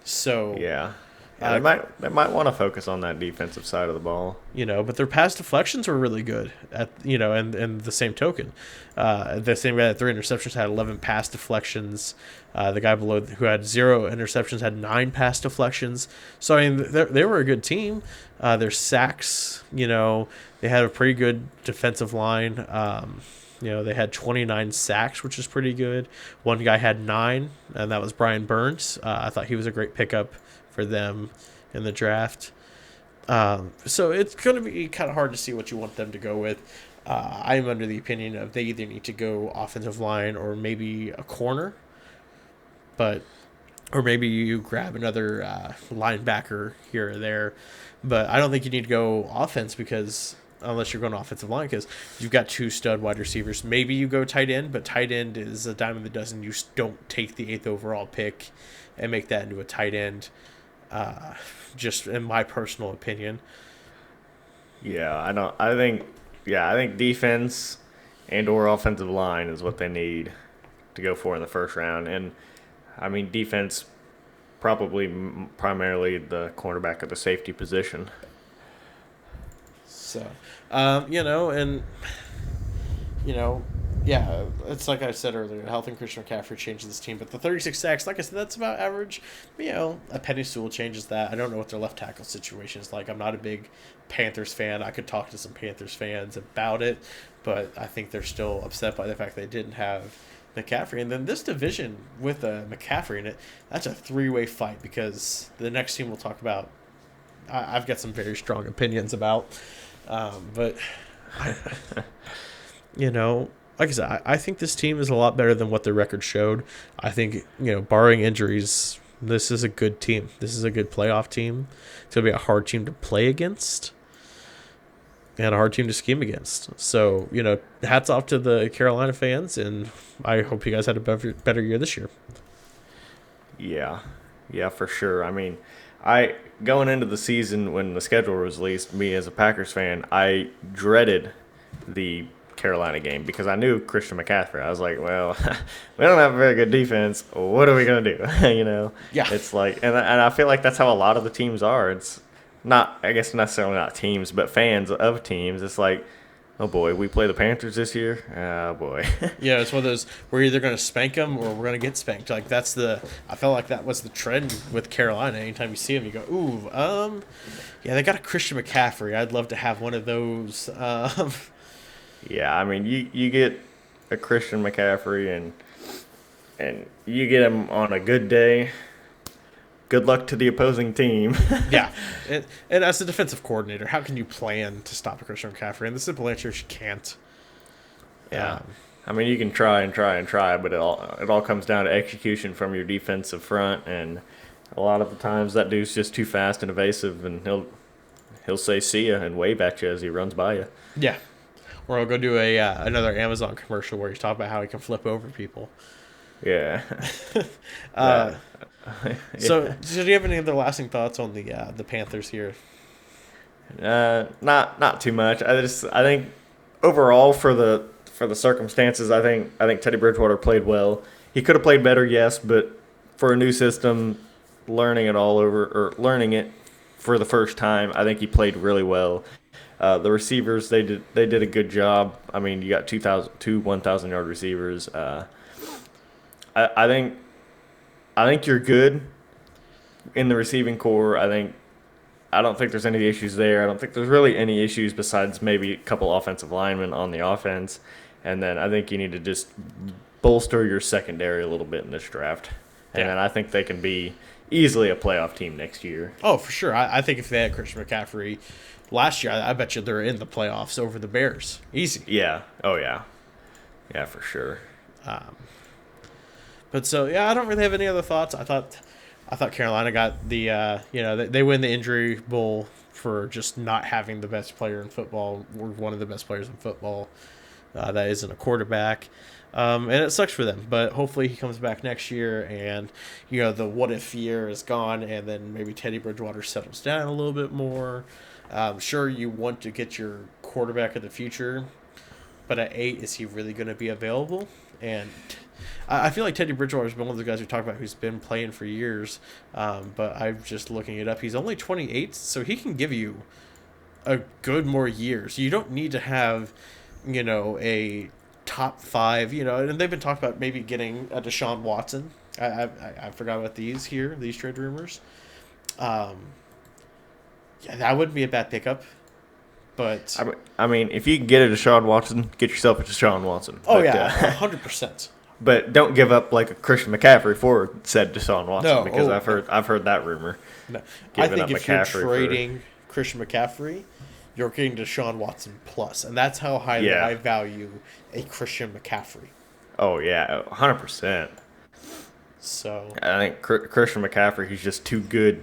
So yeah. They might want to focus on that defensive side of the ball. But their pass deflections were really good and the same token. The same guy that 3 interceptions had 11 pass deflections. The guy below who had 0 interceptions had 9 pass deflections. So, I mean, they were a good team. Their sacks, they had a pretty good defensive line. They had 29 sacks, which is pretty good. One guy had 9, and that was Brian Burns. I thought he was a great pickup for them in the draft. So it's going to be kind of hard to see what you want them to go with. I'm under the opinion of they either need to go offensive line or maybe a corner, or maybe you grab another linebacker here or there. But I don't think you need to go offense unless you're going offensive line, because you've got 2 stud wide receivers. Maybe you go tight end, but tight end is a dime of the dozen. You don't take the 8th overall pick and make that into a tight end. Just in my personal opinion. Yeah, I think defense and or offensive line is what they need to go for in the first round. And I mean, defense, probably primarily the cornerback at the safety position. So, yeah, it's like I said earlier, health and Christian McCaffrey changes this team. But the 36 sacks, like I said, that's about average. A Penny Sewell changes that. I don't know what their left tackle situation is like. I'm not a big Panthers fan. I could talk to some Panthers fans about it, but I think they're still upset by the fact they didn't have McCaffrey. And then this division with McCaffrey in it, that's a 3-way fight, because the next team we'll talk about, I've got some very strong opinions about. But, like I said, I think this team is a lot better than what their record showed. I think, barring injuries, this is a good team. This is a good playoff team. It's going to be a hard team to play against and a hard team to scheme against. So, hats off to the Carolina fans, and I hope you guys had a better year this year. Yeah, for sure. I mean, going into the season when the schedule was released, me as a Packers fan, I dreaded the Carolina game because I knew Christian McCaffrey. I was like, well, we don't have a very good defense. What are we going to do? Yeah. It's like, and I feel like that's how a lot of the teams are. It's not, I guess, necessarily not teams, but fans of teams. It's like, oh boy, we play the Panthers this year. Oh boy. Yeah, it's one of those, we're either going to spank them or we're going to get spanked. Like I felt like that was the trend with Carolina. Anytime you see them, you go, ooh, yeah, they got a Christian McCaffrey. I'd love to have one of those. Yeah, I mean, you get a Christian McCaffrey and you get him on a good day. Good luck to the opposing team. Yeah. And as a defensive coordinator, how can you plan to stop a Christian McCaffrey? And the simple answer is you can't. Yeah. I mean, you can try and try and try, but it all comes down to execution from your defensive front. And a lot of the times that dude's just too fast and evasive, and he'll say see ya and wave at you as he runs by you. Yeah. Or I'll go do another Amazon commercial where he's talking about how he can flip over people. Yeah. So do you have any other lasting thoughts on the Panthers here? Not too much. I think overall for the circumstances, I think Teddy Bridgewater played well. He could have played better, yes, but for a new system, learning it for the first time, I think he played really well. The receivers, they did a good job. I mean, you got two 1,000-yard receivers. I think you're good in the receiving core. I don't think there's any issues there. I don't think there's really any issues besides maybe a couple offensive linemen on the offense. And then I think you need to just bolster your secondary a little bit in this draft. And then I think they can be easily a playoff team next year. Oh, for sure. I think if they had Christian McCaffrey last year, I bet you they're in the playoffs over the Bears. Easy. Yeah. Oh, yeah. Yeah, for sure. But so, yeah, I don't really have any other thoughts. I thought Carolina got the, they win the injury bowl for just not having the best player in football. We're one of the best players in football that isn't a quarterback. And it sucks for them, but hopefully he comes back next year and, the what-if year is gone, and then maybe Teddy Bridgewater settles down a little bit more. Sure, you want to get your quarterback of the future, but at 8, is he really going to be available? And I feel like Teddy Bridgewater has been one of the guys we talk about who's been playing for years, but I'm just looking it up. He's only 28, so he can give you a good more years. You don't need to have, a top 5, and they've been talking about maybe getting a Deshaun Watson. I forgot about these trade rumors. Yeah, that wouldn't be a bad pickup. But I mean, if you can get a Deshaun Watson, get yourself a Deshaun Watson. Oh, yeah, 100%. But don't give up like a Christian McCaffrey for said Deshaun Watson, because I've heard that rumor. No. I think if you're trading Christian McCaffrey, you're getting Deshaun Watson plus, and that's how highly I value a Christian McCaffrey. Oh yeah, 100%. So I think Christian McCaffrey, he's just too good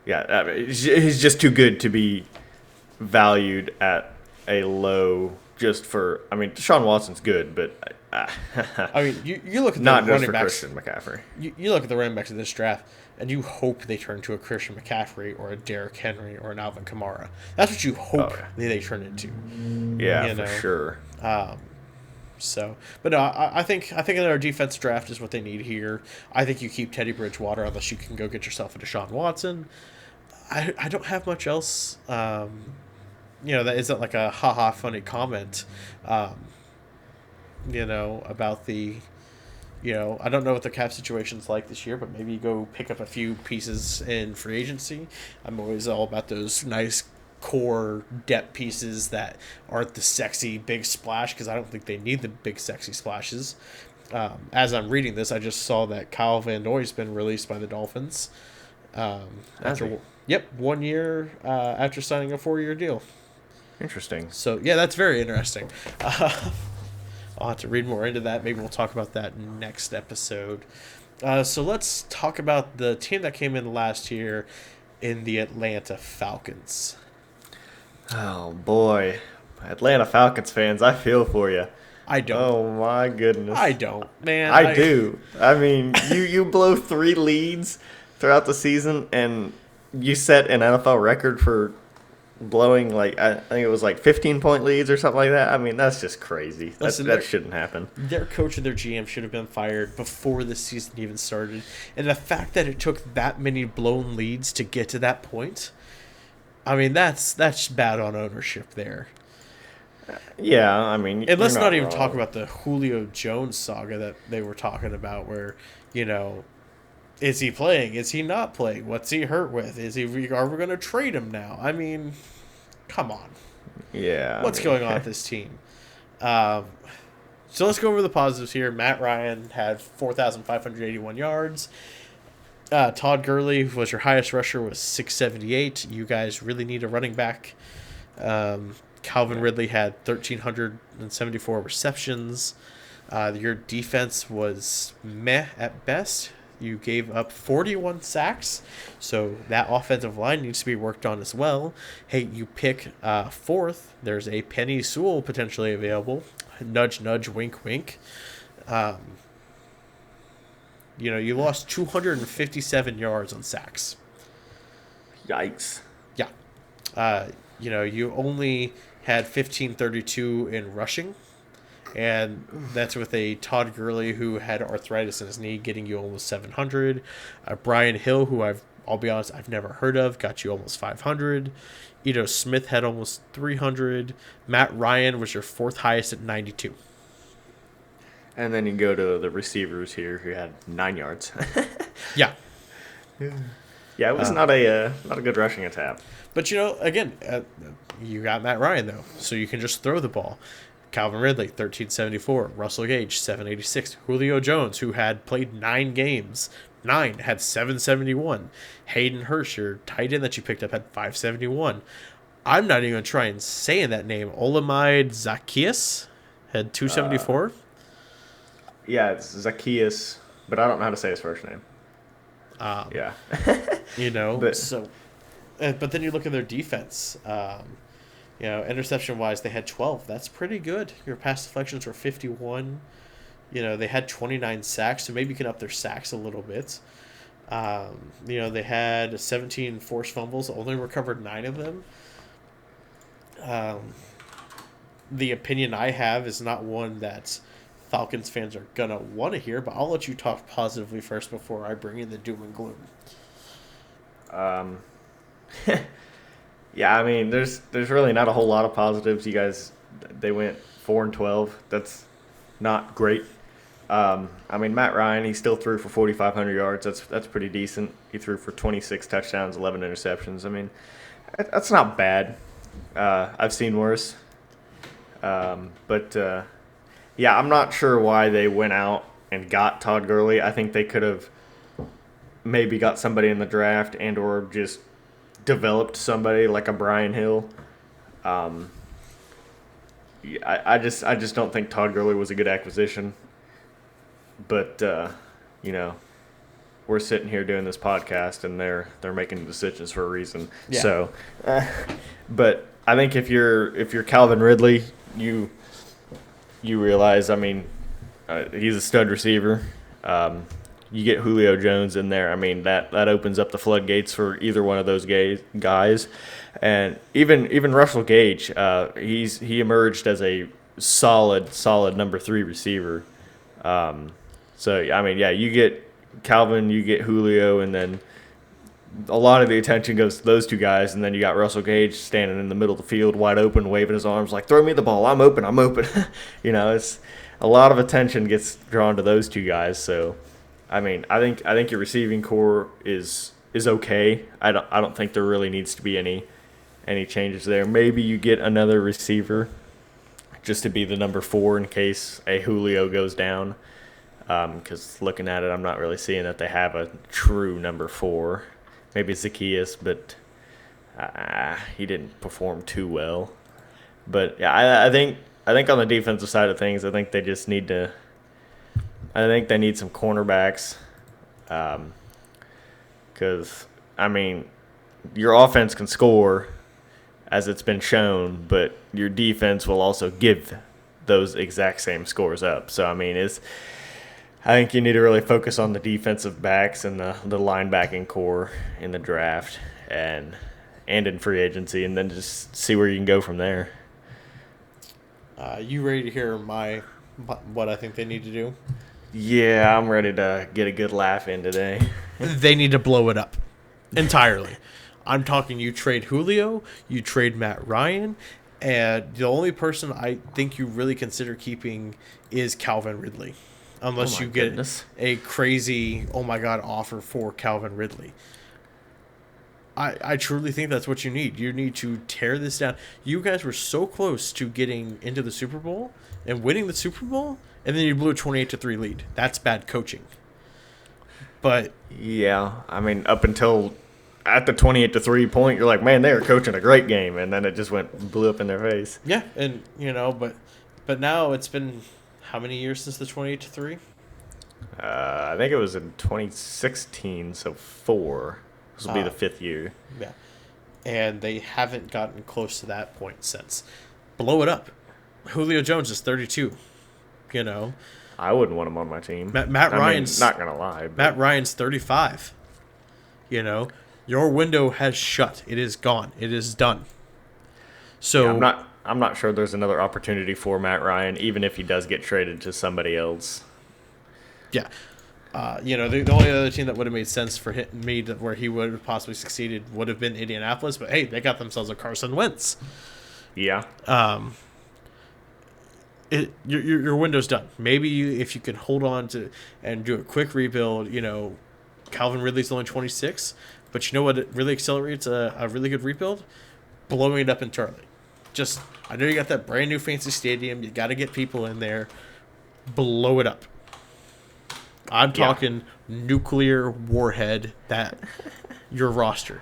he's just too good to be valued at a low. Deshaun Watson's good, but I mean, you look at the not just running for backs, Christian McCaffrey. You look at the running backs of this draft, and you hope they turn into a Christian McCaffrey or a Derrick Henry or an Alvin Kamara. That's what you hope they turn into. Yeah, for sure. But no, I think in our defense draft is what they need here. I think you keep Teddy Bridgewater unless you can go get yourself a Deshaun Watson. I don't have much else. That isn't like a haha funny comment. About the. I don't know what the cap situation's like this year, but maybe go pick up a few pieces in free agency. I'm always all about those nice core depth pieces that aren't the sexy big splash, because I don't think they need the big sexy splashes. As I'm reading this, I just saw that Kyle Van Noy's been released by the Dolphins. After 1 year after signing a 4-year deal. Interesting. So yeah, that's very interesting. I'll have to read more into that. Maybe we'll talk about that next episode. So let's talk about the team that came in last year in the Atlanta Falcons. Oh, boy. Atlanta Falcons fans, I feel for you. I don't. Oh, my goodness. I don't, man. I do. I mean, you blow 3 leads throughout the season, and you set an NFL record for blowing I think it was 15-point leads or something like that. I mean, that's just crazy. Listen, That shouldn't happen. Their coach and their GM should have been fired before the season even started. And the fact that it took that many blown leads to get to that point, I mean, that's bad on ownership there. Yeah, I mean, And let's not even wrong. talk about the Julio Jones saga that they were talking about where, is he playing? Is he not playing? What's he hurt with? Are we going to trade him now? I mean, come on. Yeah. What's going on with this team? So let's go over the positives here. Matt Ryan had 4,581 yards. Todd Gurley was your highest rusher, was 678. You guys really need a running back. Calvin Ridley had 1,374 receptions. Your defense was meh at best. You gave up 41 sacks, so that offensive line needs to be worked on as well. Hey, you pick fourth. There's a Penny Sewell potentially available. Nudge, nudge, wink, wink. You lost 257 yards on sacks. Yikes. Yeah. You only had 1,532 in rushing, and that's with a Todd Gurley who had arthritis in his knee, getting you almost 700. Brian Hill, who I'll be honest, I've never heard of, got you almost 500. Ito Smith had almost 300. Matt Ryan was your fourth highest at 92. And then you go to the receivers here who had 9 yards. Yeah. Yeah, it was not a good rushing attack. But, again, you got Matt Ryan, though, so you can just throw the ball. Calvin Ridley, 1,374. Russell Gage, 786. Julio Jones, who had played 9 games, had 771. Hayden Hurst, your tight end that you picked up, had 571. I'm not even going to try and say that name. Olamide Zacchaeus had 274. Yeah, it's Zacchaeus, but I don't know how to say his first name. Yeah. But then you look at their defense. Interception-wise, they had 12. That's pretty good. Your pass deflections were 51. They had 29 sacks, so maybe you can up their sacks a little bit. They had 17 forced fumbles, only recovered 9 of them. The opinion I have is not one that Falcons fans are going to want to hear, but I'll let you talk positively first before I bring in the doom and gloom. Yeah, I mean, there's really not a whole lot of positives. You guys, they went 4-12. That's not great. I mean, Matt Ryan, he still threw for 4,500 yards. That's pretty decent. He threw for 26 touchdowns, 11 interceptions. I mean, that's not bad. I've seen worse. Yeah, I'm not sure why they went out and got Todd Gurley. I think they could have maybe got somebody in the draft and or just developed somebody like a Brian Hill. I just don't think Todd Gurley was a good acquisition. But we're sitting here doing this podcast and they're making decisions for a reason. Yeah. So, but I think if you're Calvin Ridley, you realize, I mean, he's a stud receiver. You get Julio Jones in there. I mean, that opens up the floodgates for either one of those guys. And even Russell Gage, he emerged as a solid number 3 receiver. So, I mean, yeah, you get Calvin, you get Julio, and then a lot of the attention goes to those two guys, and then you got Russell Gage standing in the middle of the field, wide open, waving his arms like, throw me the ball, I'm open. It's a lot of attention gets drawn to those two guys. So, I mean, I think your receiving core is okay. I don't think there really needs to be any changes there. Maybe you get another receiver just to be the number 4 in case a Julio goes down. Because looking at it, I'm not really seeing that they have a true number 4. Maybe Zacchaeus, but he didn't perform too well. But yeah, I think on the defensive side of things, I think they just need to. I think they need some cornerbacks. Because I mean, your offense can score, as it's been shown, but your defense will also give those exact same scores up. So I mean, I think you need to really focus on the defensive backs and the linebacking core in the draft. And and in free agency, and then just see where you can go from there. You ready to hear what I think they need to do? Yeah, I'm ready to get a good laugh in today. They need to blow it up entirely. I'm talking you trade Julio, you trade Matt Ryan, and the only person I think you really consider keeping is Calvin Ridley. Unless you get a crazy, oh my God, offer for Calvin Ridley. I truly think that's what you need. You need to tear this down. You guys were so close to getting into the Super Bowl and winning the Super Bowl, and then you blew a 28-3 lead. That's bad coaching. But yeah, I mean, up until at the 28-3 point, you're like, man, they are coaching a great game, and then it just blew up in their face. Yeah, and but now it's been how many years since the 28-3? I think it was in 2016, so 4. This will be the 5th year. Yeah. And they haven't gotten close to that point since. Blow it up. Julio Jones is 32. I wouldn't want him on my team. Matt Ryan's not going to lie. But. Matt Ryan's 35. Your window has shut. It is gone. It is done. So yeah, I'm not sure there's another opportunity for Matt Ryan, even if he does get traded to somebody else. Yeah. The only other team that would have made sense for me where he would have possibly succeeded would have been Indianapolis, but hey, they got themselves a Carson Wentz. Yeah. Your window's done. Maybe if you can hold on to and do a quick rebuild, Calvin Ridley's only 26, but you know what really accelerates a really good rebuild? Blowing it up entirely. I know you got that brand new fancy stadium. You got to get people in there. Blow it up. I'm talking nuclear warhead your roster.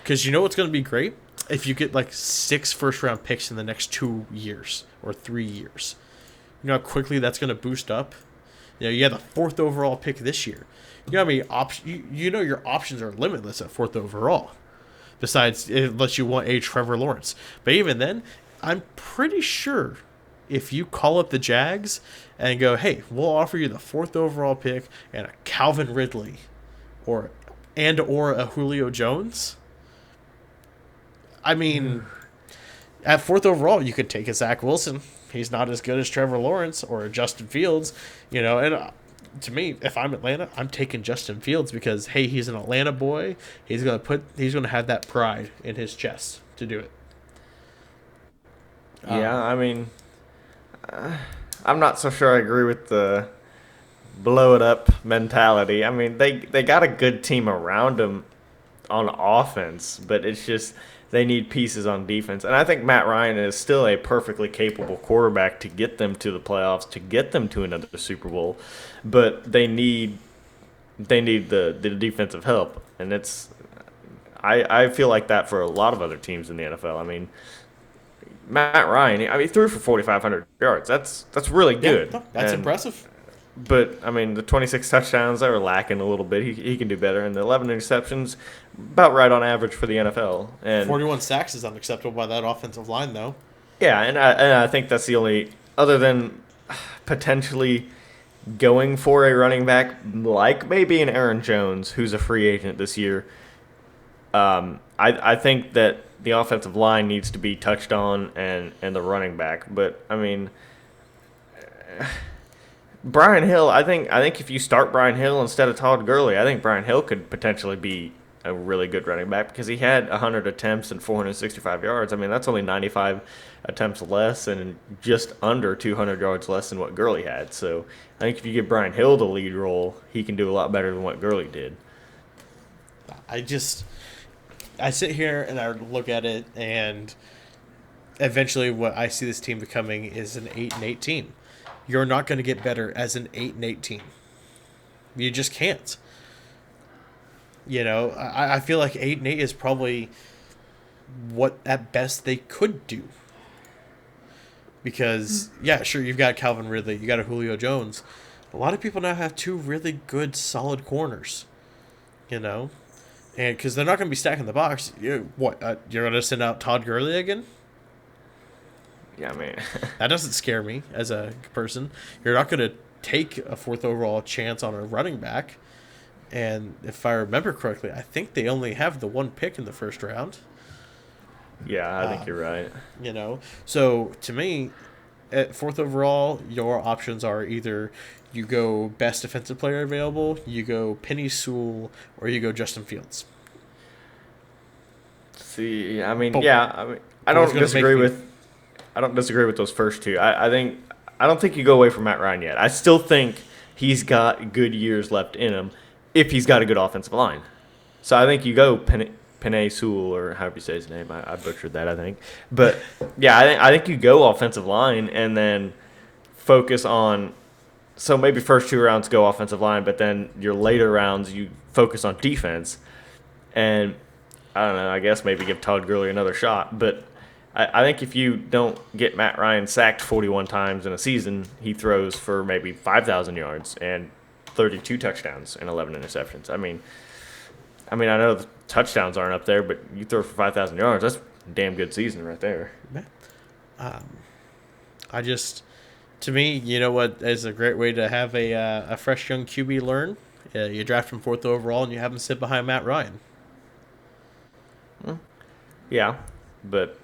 Because you know what's going to be great? If you get like 6 first-round picks in the next 2 years or 3 years. You know how quickly that's going to boost up? You had the 4th overall pick this year. You know how many your options are limitless at 4th overall. Besides, unless you want a Trevor Lawrence. But even then, I'm pretty sure if you call up the Jags and go, hey, we'll offer you the 4th overall pick and a Calvin Ridley or a Julio Jones. I mean, at 4th overall, you could take a Zach Wilson. He's not as good as Trevor Lawrence or a Justin Fields, and to me, if I'm Atlanta, I'm taking Justin Fields because, hey, he's an Atlanta boy. He's gonna have that pride in his chest to do it. Yeah, I mean, I'm not so sure I agree with the blow it up mentality. I mean, they got a good team around them on offense, but it's just they need pieces on defense. And I think Matt Ryan is still a perfectly capable quarterback to get them to the playoffs, to get them to another Super Bowl, but they need the defensive help, and I feel like that for a lot of other teams in the NFL. I mean, Matt Ryan, he threw for 4,500 yards. That's really good. Yeah, that's impressive. But, I mean, the 26 touchdowns, they were lacking a little bit. He can do better. And the 11 interceptions, about right on average for the NFL. And 41 sacks is unacceptable by that offensive line, though. Yeah, and I think that's the only, other than potentially going for a running back like maybe an Aaron Jones, who's a free agent this year, I think that the offensive line needs to be touched on and the running back. But, I mean, Brian Hill, I think if you start Brian Hill instead of Todd Gurley, I think Brian Hill could potentially be a really good running back because he had 100 attempts and 465 yards. I mean, that's only 95 attempts less and just under 200 yards less than what Gurley had. So I think if you give Brian Hill the lead role, he can do a lot better than what Gurley did. I sit here and I look at it, and eventually what I see this team becoming is an 8-8 team. You're not going to get better as an 8-8 team. You just can't. I feel like 8-8 is probably what at best they could do. Because, yeah, sure, you've got Calvin Ridley, you got a Julio Jones. A lot of people now have 2 really good, solid corners. And because they're not going to be stacking the box. You're going to send out Todd Gurley again? Yeah, I mean, that doesn't scare me as a person. You're not going to take a 4th overall chance on a running back. And if I remember correctly, I think they only have the one pick in the first round. Yeah, I think you're right. So to me, at fourth overall, your options are either you go best defensive player available, you go Penny Sewell, or you go Justin Fields. See, I mean, But, yeah, I mean, I don't disagree with those first two. I don't think you go away from Matt Ryan yet. I still think he's got good years left in him if he's got a good offensive line. So I think you go Penei Sewell, or however you say his name. I butchered that, I think. But yeah, I think you go offensive line and then focus on. So maybe first two rounds go offensive line, but then your later rounds you focus on defense. And I don't know. I guess maybe give Todd Gurley another shot, but I think if you don't get Matt Ryan sacked 41 times in a season, he throws for maybe 5,000 yards and 32 touchdowns and 11 interceptions. I mean, I know the touchdowns aren't up there, but you throw for 5,000 yards, that's a damn good season right there. To me, you know what is a great way to have a fresh young QB learn? You draft him fourth overall and you have him sit behind Matt Ryan. Yeah, but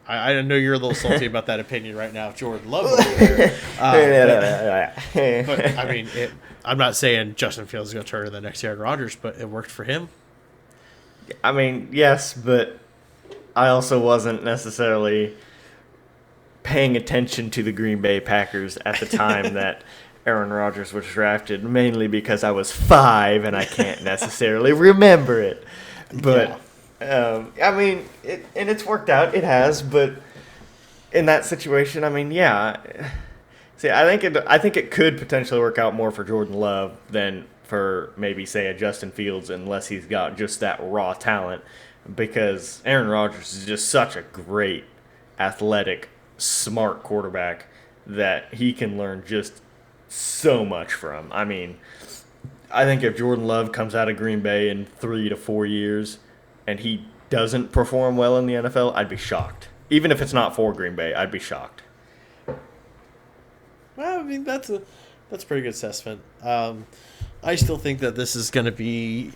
I know you're a little salty about that opinion right now, Jordan Love over there. But I mean, I'm not saying Justin Fields is going to turn into the next Aaron Rodgers, but it worked for him. I mean, yes, but I also wasn't necessarily paying attention to the Green Bay Packers at the time that Aaron Rodgers was drafted, mainly because I was 5 and I can't necessarily remember it. But, I mean, it's worked out. It has, but in that situation, I mean, yeah. See, I think it could potentially work out more for Jordan Love than for maybe, say, a Justin Fields, unless he's got just that raw talent, because Aaron Rodgers is just such a great, athletic, smart quarterback that he can learn just so much from. I mean, I think if Jordan Love comes out of Green Bay in 3 to 4 years and he doesn't perform well in the NFL, I'd be shocked. Even if it's not for Green Bay, I'd be shocked. Well, I mean, that's a pretty good assessment. I still think that this is going to be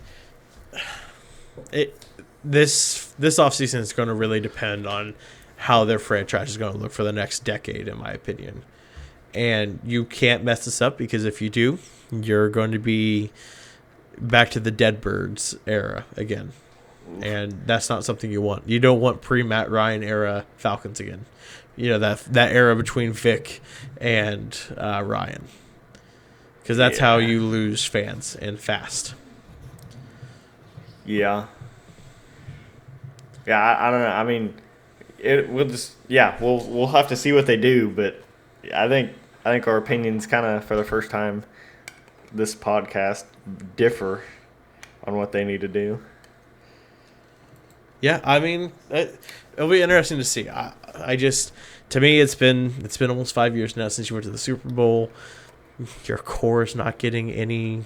this offseason is going to really depend on how their franchise is going to look for the next decade, in my opinion. And you can't mess this up, because if you do, you're going to be back to the Deadbirds era again. And that's not something you want. You don't want pre-Matt Ryan era Falcons again. That era between Vic and Ryan. Because that's how you lose fans, and fast. Yeah. Yeah, I don't know. I mean, we'll have to see what they do, but I think our opinions kind of, for the first time this podcast, differ on what they need to do. Yeah, I mean, it'll be interesting to see. To me, it's been almost 5 years now since you went to the Super Bowl. Your core is not getting any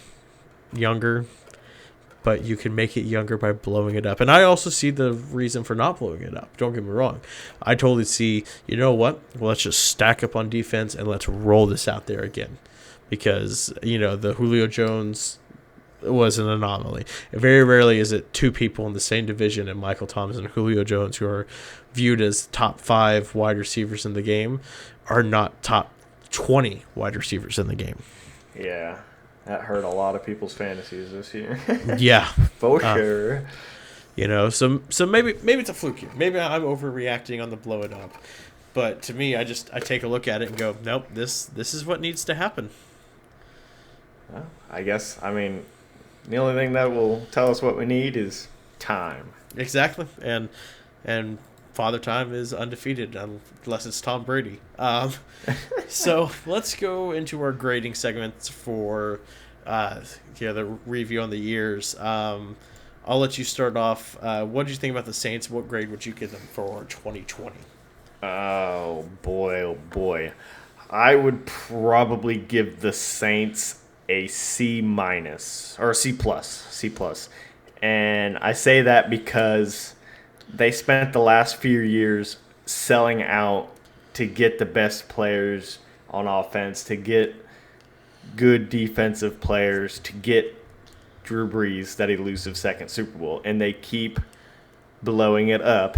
younger, but you can make it younger by blowing it up. And I also see the reason for not blowing it up. Don't get me wrong. I totally see, you know what? Well, let's just stack up on defense and let's roll this out there again. Because, the Julio Jones was an anomaly. Very rarely is it two people in the same division, and Michael Thomas and Julio Jones, who are viewed as top 5 wide receivers in the game, are not top 20 wide receivers in the game. Yeah, that hurt a lot of people's fantasies this year. Yeah, for sure. So maybe it's a fluke here. Maybe I'm overreacting on the blow it up, but to me, I take a look at it and go, nope, this is what needs to happen. Well, I guess, I mean, the only thing that will tell us what we need is time. Exactly, and Father Time is undefeated unless it's Tom Brady. So let's go into our grading segments for the review on the years. I'll let you start off. What did you think about the Saints? What grade would you give them for 2020? Oh boy. I would probably give the Saints a C- or a C+. And I say that because they spent the last few years selling out to get the best players on offense, to get good defensive players, to get Drew Brees that elusive second Super Bowl, and they keep blowing it up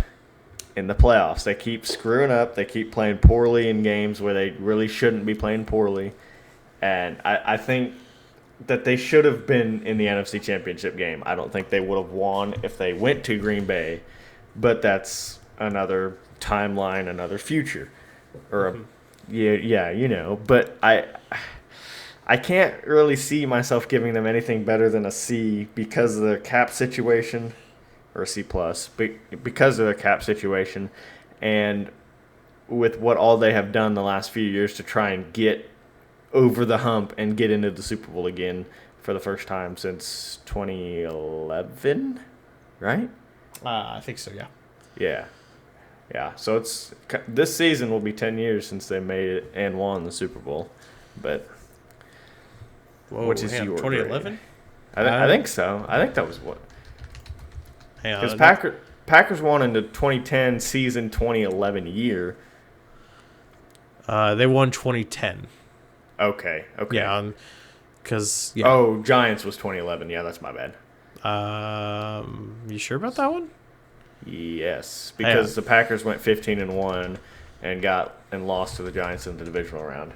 in the playoffs. They keep screwing up. They keep playing poorly in games where they really shouldn't be playing poorly. And I think that they should have been in the NFC Championship game. I don't think they would have won if they went to Green Bay, but that's another timeline, another future. Or, But I can't really see myself giving them anything better than a C because of the cap situation, or a C plus, because of the cap situation, and with what all they have done the last few years to try and get over the hump and get into the Super Bowl again for the first time since 2011, right? I think so, yeah. Yeah. So this season will be 10 years since they made it and won the Super Bowl, but. Which is your 2011? I think so. I think that was what. Because Packers won in the 2010 season, 2011 year. They won 2010. Okay. Yeah, because Oh, Giants was 2011. Yeah, that's my bad. You sure about that one? Yes, because the Packers went 15-1 and lost to the Giants in the divisional round.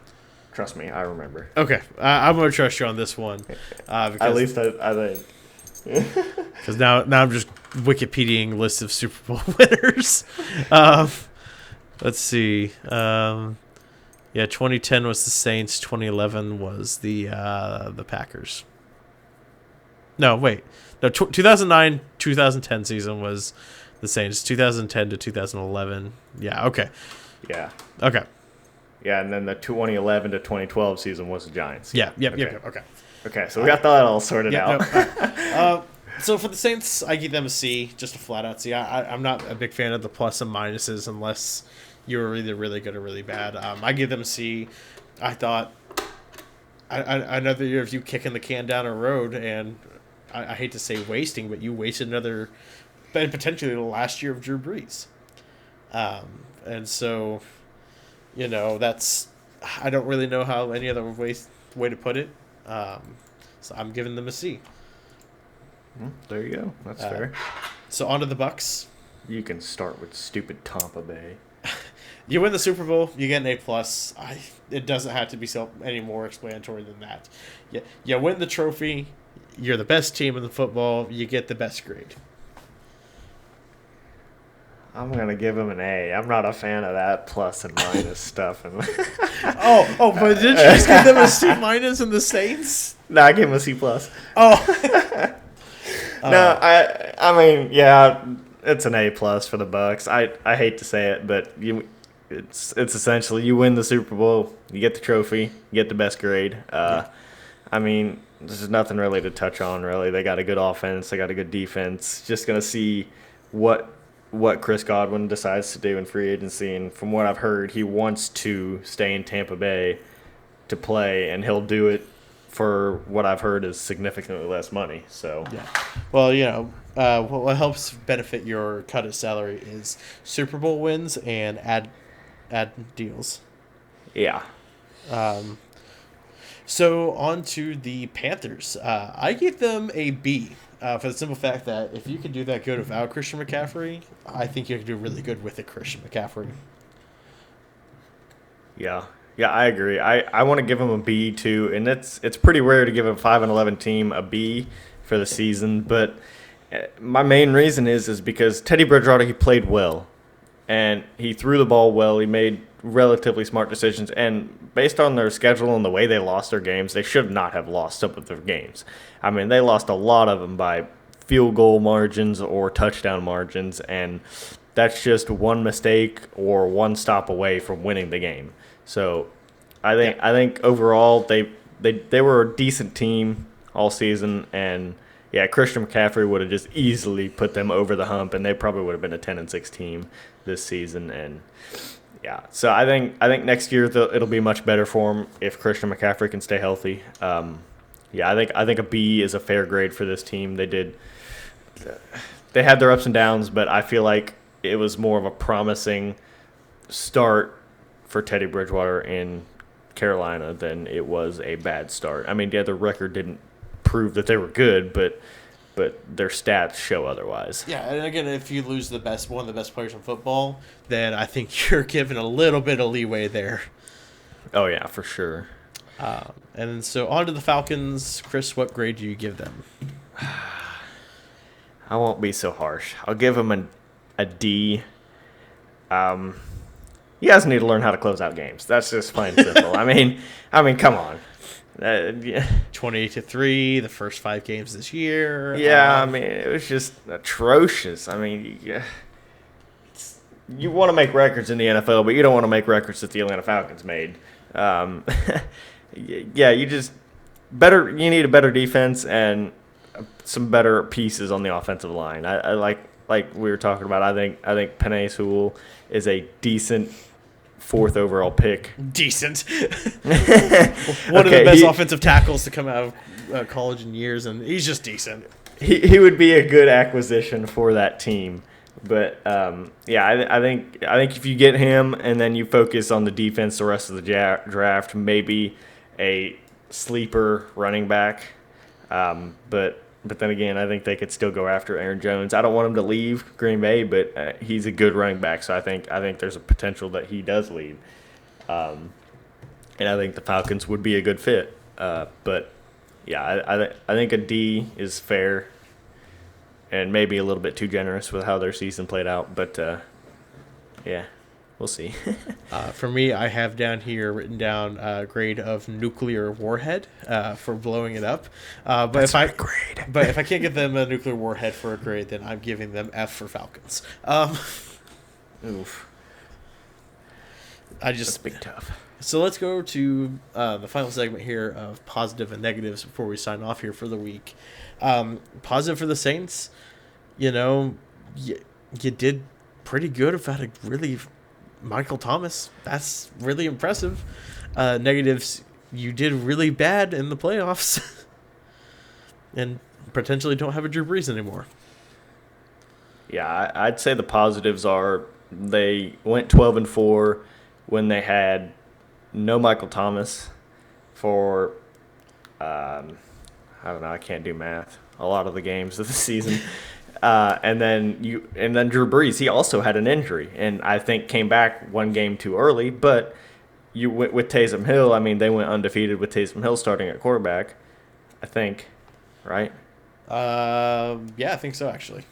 Trust me, I remember. Okay, I'm going to trust you on this one. At least I think. Because now I'm just Wikipediaing lists of Super Bowl winners. Let's see. 2010 was the Saints. 2011 was the Packers. No, wait. No, 2009, 2010 season was the Saints. 2010 to 2011. Yeah. Okay. Yeah. Okay. Yeah, and then the 2011 to 2012 season was the Giants. Yeah. Okay. Okay, so we got that all sorted out. No, so for the Saints, I give them a C, just a flat-out C. I'm not a big fan of the plus and minuses unless you're either really good or really bad. I give them a C. I thought another year of you kicking the can down a road, and I hate to say wasting, but you wasted another, and potentially the last year of Drew Brees. And so, that's, I don't really know how any other way to put it. So I'm giving them a C. There you go. That's fair. So on to the Bucs. You can start with stupid Tampa Bay. You win the Super Bowl, you get an A plus. It doesn't have to be any more explanatory than that. You win the trophy. You're the best team in the football. You get the best grade. I'm gonna give them an A. I'm not a fan of that plus and minus stuff. And but did you just give them a C minus in the Saints? No, I gave them a C plus. Oh. No, I mean, yeah, it's an A plus for the Bucs. I hate to say it, but it's essentially you win the Super Bowl, you get the trophy, you get the best grade. I mean, there's nothing really to touch on. Really, they got a good offense, they got a good defense. Just gonna see what Chris Godwin decides to do in free agency, and from what I've heard, he wants to stay in Tampa Bay to play, and he'll do it for what I've heard is significantly less money. So yeah, well, what helps benefit your cut of salary is Super Bowl wins and ad deals. Yeah. So on to the Panthers. I give them a B. For the simple fact that if you can do that good without Christian McCaffrey, I think you can do really good with a Christian McCaffrey. Yeah, I agree. I want to give him a B too, and it's pretty rare to give a 5-11 team a B for the season. But my main reason is because Teddy Bridgewater, he played well, and he threw the ball well. He made relatively smart decisions, and based on their schedule and the way they lost their games, they should not have lost some of their games. I mean, they lost a lot of them by field goal margins or touchdown margins, and that's just one mistake or one stop away from winning the game. So I think overall they were a decent team all season, and yeah, Christian McCaffrey would have just easily put them over the hump, and they probably would have been a 10-6 team this season. And yeah, so I think next year it'll be much better for him if Christian McCaffrey can stay healthy. Yeah, I think a B is a fair grade for this team. They had their ups and downs, but I feel like it was more of a promising start for Teddy Bridgewater in Carolina than it was a bad start. I mean, yeah, the record didn't prove that they were good, but their stats show otherwise. Yeah, and again, if you lose one of the best players in football, then I think you're given a little bit of leeway there. Oh yeah, for sure. And so on to the Falcons. Chris, what grade do you give them? I won't be so harsh. I'll give them a D. You guys need to learn how to close out games. That's just plain simple. I mean, come on. 28-3, the first 5 games this year. Yeah, I mean, it was just atrocious. I mean, you want to make records in the NFL, but you don't want to make records that the Atlanta Falcons made. Yeah, you need a better defense and some better pieces on the offensive line. I like we were talking about. I think Penei Sewell is a decent 4th overall pick. Decent. One of the best offensive tackles to come out of college in years, and he's just decent. He would be a good acquisition for that team. But yeah, I think if you get him and then you focus on the defense the rest of the draft, maybe a sleeper running back. But then again, I think they could still go after Aaron Jones. I don't want him to leave Green Bay, but he's a good running back, so I think there's a potential that he does leave. And I think the Falcons would be a good fit. But yeah, I think a D is fair. And maybe a little bit too generous with how their season played out. But, yeah, we'll see. For me, I have written down a grade of nuclear warhead for blowing it up. But if I can't give them a nuclear warhead for a grade, then I'm giving them F for Falcons. Oof. That's big tough. So let's go to the final segment here of positive and negatives before we sign off here for the week. Positive for the Saints, you did pretty good without a really Michael Thomas. That's really impressive. Negatives, you did really bad in the playoffs and potentially don't have a Drew Brees anymore. Yeah, I'd say the positives are they went 12-4 when they had no Michael Thomas for I don't know, I can't do math. A lot of the games of the season. And then Drew Brees, he also had an injury and I think came back one game too early, but you went with Taysom Hill. I mean, they went undefeated with Taysom Hill starting at quarterback, I think, right? Yeah, I think so actually.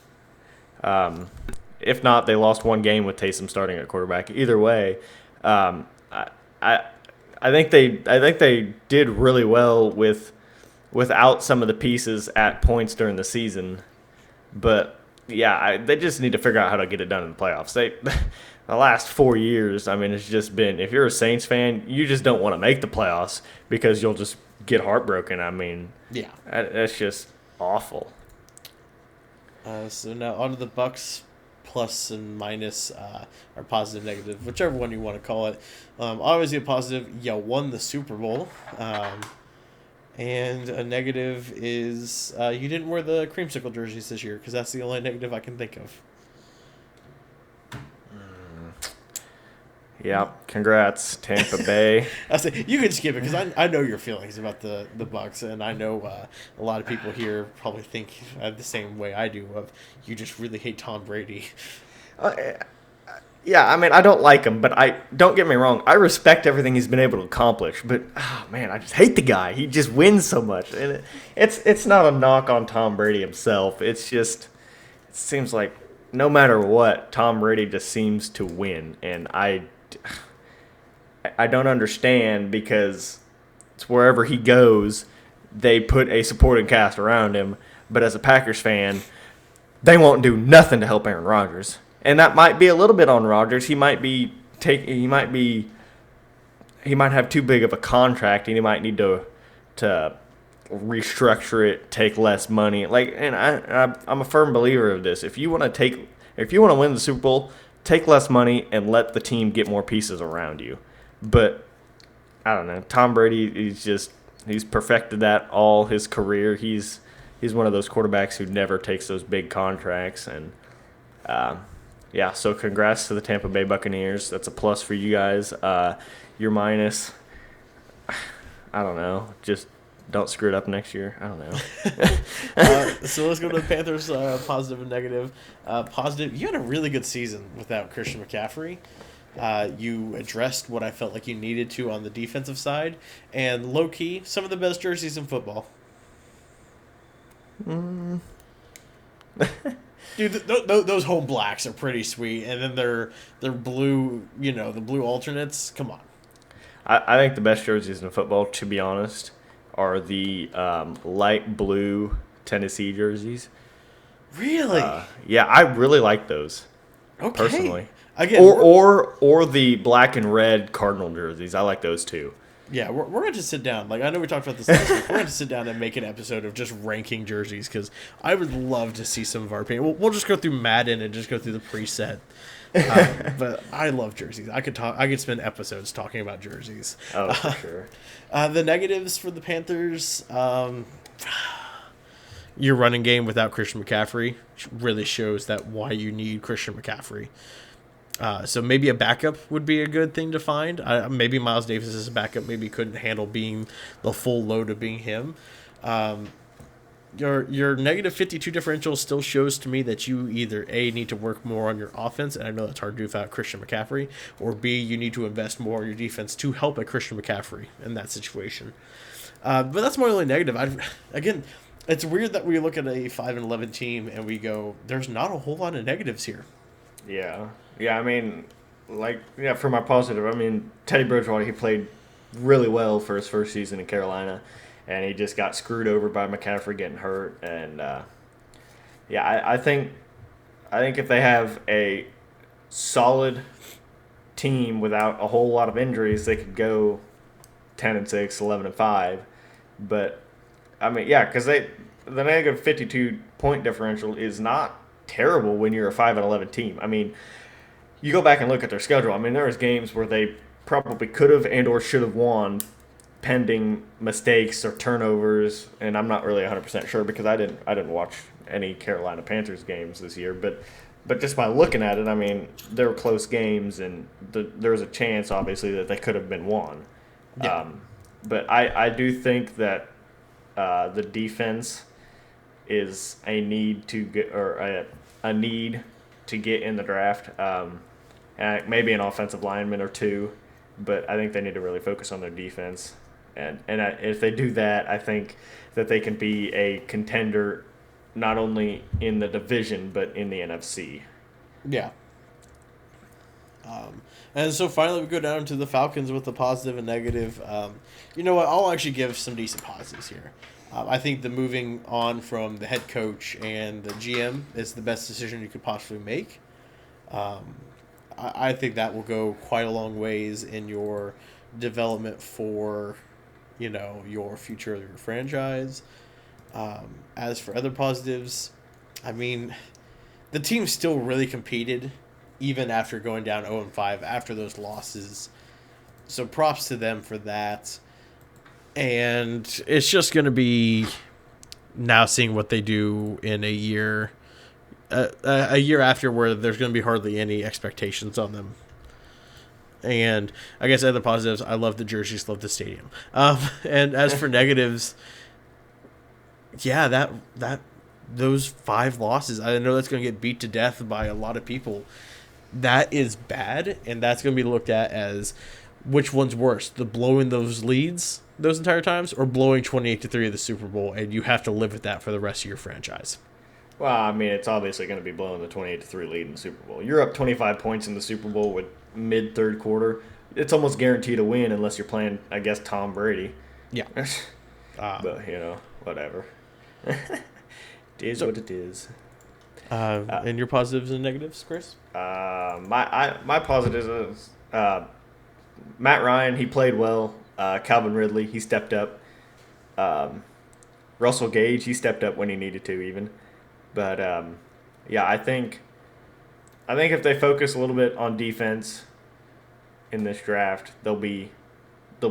If not, they lost one game with Taysom starting at quarterback. Either way, I think they did really well without some of the pieces at points during the season. But yeah, they just need to figure out how to get it done in the playoffs. The last 4 years, I mean, it's just been, if you're a Saints fan, you just don't want to make the playoffs because you'll just get heartbroken. I mean, yeah, that's just awful. So now on to the Bucs. Plus and minus, or positive, negative, whichever one you want to call it. Obviously a positive, you won the Super Bowl. And a negative is you didn't wear the creamsicle jerseys this year because that's the only negative I can think of. Yeah, congrats, Tampa Bay. I say you can skip it because I know your feelings about the Bucs, and I know a lot of people here probably think the same way I do. Of you just really hate Tom Brady. Yeah, I mean, I don't like him, but don't get me wrong. I respect everything he's been able to accomplish, but oh man, I just hate the guy. He just wins so much, and it's not a knock on Tom Brady himself. It's just it seems like no matter what, Tom Brady just seems to win, and I don't understand because it's wherever he goes, they put a supporting cast around him. But as a Packers fan, they won't do nothing to help Aaron Rodgers, and that might be a little bit on Rodgers. He might have too big of a contract, and he might need to restructure it, take less money. And I'm a firm believer of this. If you want to win the Super Bowl, take less money and let the team get more pieces around you. But I don't know. Tom Brady, he's perfected that all his career. He's one of those quarterbacks who never takes those big contracts. And yeah, so congrats to the Tampa Bay Buccaneers. That's a plus for you guys. Your minus, I don't know. Just Don't screw it up next year. I don't know. So let's go to the Panthers, positive and negative. Positive, you had a really good season without Christian McCaffrey. You addressed what I felt like you needed to on the defensive side, and low key, some of the best jerseys in football. Dude, those home blacks are pretty sweet, and then they're blue. You know, the blue alternates. Come on. I think the best jerseys in football, to be honest, are the light blue Tennessee jerseys. Really? Yeah, I really like those. Okay. Personally. Again, or the black and red Cardinal jerseys. I like those too. Yeah, we're going to sit down. Like, I know we talked about this last week. We're going to sit down and make an episode of just ranking jerseys because I would love to see some of our opinion. We'll just go through Madden and just go through the preset. But I love jerseys. I could spend episodes talking about jerseys. Oh, for sure. The negatives for the Panthers, your running game without Christian McCaffrey really shows that why you need Christian McCaffrey. So maybe a backup would be a good thing to find. Maybe Miles Davis is a backup. Maybe couldn't handle being the full load of being him. Your negative 52 differential still shows to me that you either A, need to work more on your offense, and I know that's hard to do without Christian McCaffrey, or B, you need to invest more in your defense to help a Christian McCaffrey in that situation. But that's my only negative. Again, it's weird that we look at a 5-11 team and we go, there's not a whole lot of negatives here. Yeah. Yeah, I mean, for my positive, I mean, Teddy Bridgewater, he played really well for his first season in Carolina, and he just got screwed over by McCaffrey getting hurt. And, I think if they have a solid team without a whole lot of injuries, they could go 10-6, 11-5. But, I mean, yeah, because the negative 52-point differential is not terrible when you're a 5-11 team. I mean, you go back and look at their schedule. I mean, there was games where they probably could have and or should have won pending mistakes or turnovers, and I'm not really 100% sure because I didn't watch any Carolina Panthers games this year, but just by looking at it, I mean, they were close games, and there was a chance, obviously, that they could have been won. Yeah. But I do think that the defense is a need to get, or a need to get in the draft. Maybe an offensive lineman or two, but I think they need to really focus on their defense. And if they do that, I think that they can be a contender not only in the division but in the NFC. Yeah. And so finally we go down to the Falcons with the positive and negative. You know what? I'll actually give some decent positives here. I think the moving on from the head coach and the GM is the best decision you could possibly make. I think that will go quite a long ways in your development for, your future of your franchise. As for other positives, I mean, the team still really competed even after going down 0-5 after those losses. So props to them for that. And it's just going to be now seeing what they do in a year after where there's going to be hardly any expectations on them. And I guess other positives, I love the jerseys, love the stadium. And as for negatives, yeah, that those 5 losses, I know that's going to get beat to death by a lot of people. That is bad, and that's going to be looked at as which one's worse, the blowing those leads those entire times or blowing 28-3 of the Super Bowl, and you have to live with that for the rest of your franchise. Well, I mean, it's obviously going to be blowing the 28-3 lead in the Super Bowl. You're up 25 points in the Super Bowl with mid-third quarter. It's almost guaranteed to win unless you're playing, I guess, Tom Brady. Yeah. But, whatever. It is what it is. And your positives and negatives, Chris? My positives is Matt Ryan, he played well. Calvin Ridley, he stepped up. Russell Gage, he stepped up when he needed to even. But, I think if they focus a little bit on defense in this draft, they'll be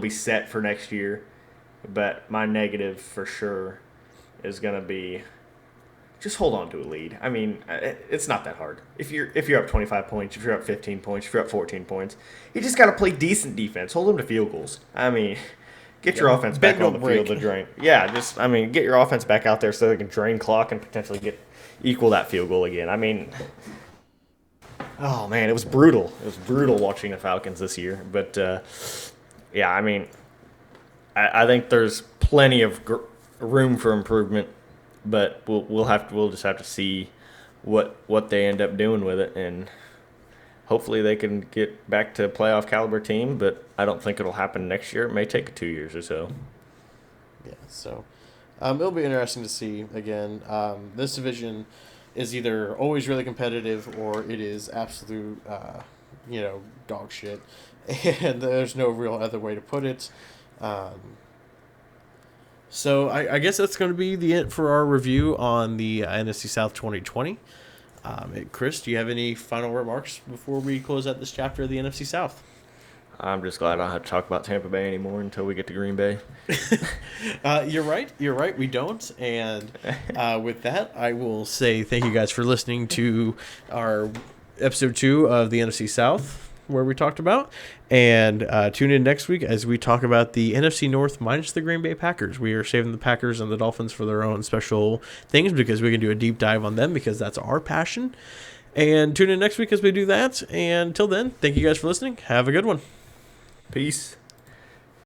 set for next year. But my negative for sure is going to be just hold on to a lead. I mean, it's not that hard. If you're up 25 points, if you're up 15 points, if you're up 14 points, you just got to play decent defense. Hold them to field goals. I mean, Get your offense back bend on the don't break. field to drain. Yeah, get your offense back out there so they can drain clock and potentially equal that field goal again. I mean, oh man, it was brutal. It was brutal watching the Falcons this year. But yeah, I mean, I think there's plenty of room for improvement, but we'll just have to see what they end up doing with it, and hopefully they can get back to a playoff caliber team. But I don't think it'll happen next year. It may take 2 years or so. Yeah, so it'll be interesting to see. Again, this division is either always really competitive or it is absolute, dog shit. And there's no real other way to put it. So I guess that's going to be the end for our review on the NFC South 2020. Chris, do you have any final remarks before we close out this chapter of the NFC South? I'm just glad I don't have to talk about Tampa Bay anymore until we get to Green Bay. You're right. We don't. And with that, I will say thank you guys for listening to our episode 2 of the NFC South, where we talked about. And tune in next week as we talk about the NFC North minus the Green Bay Packers. We are saving the Packers and the Dolphins for their own special things because we can do a deep dive on them because that's our passion. And tune in next week as we do that. And until then, thank you guys for listening. Have a good one. Peace.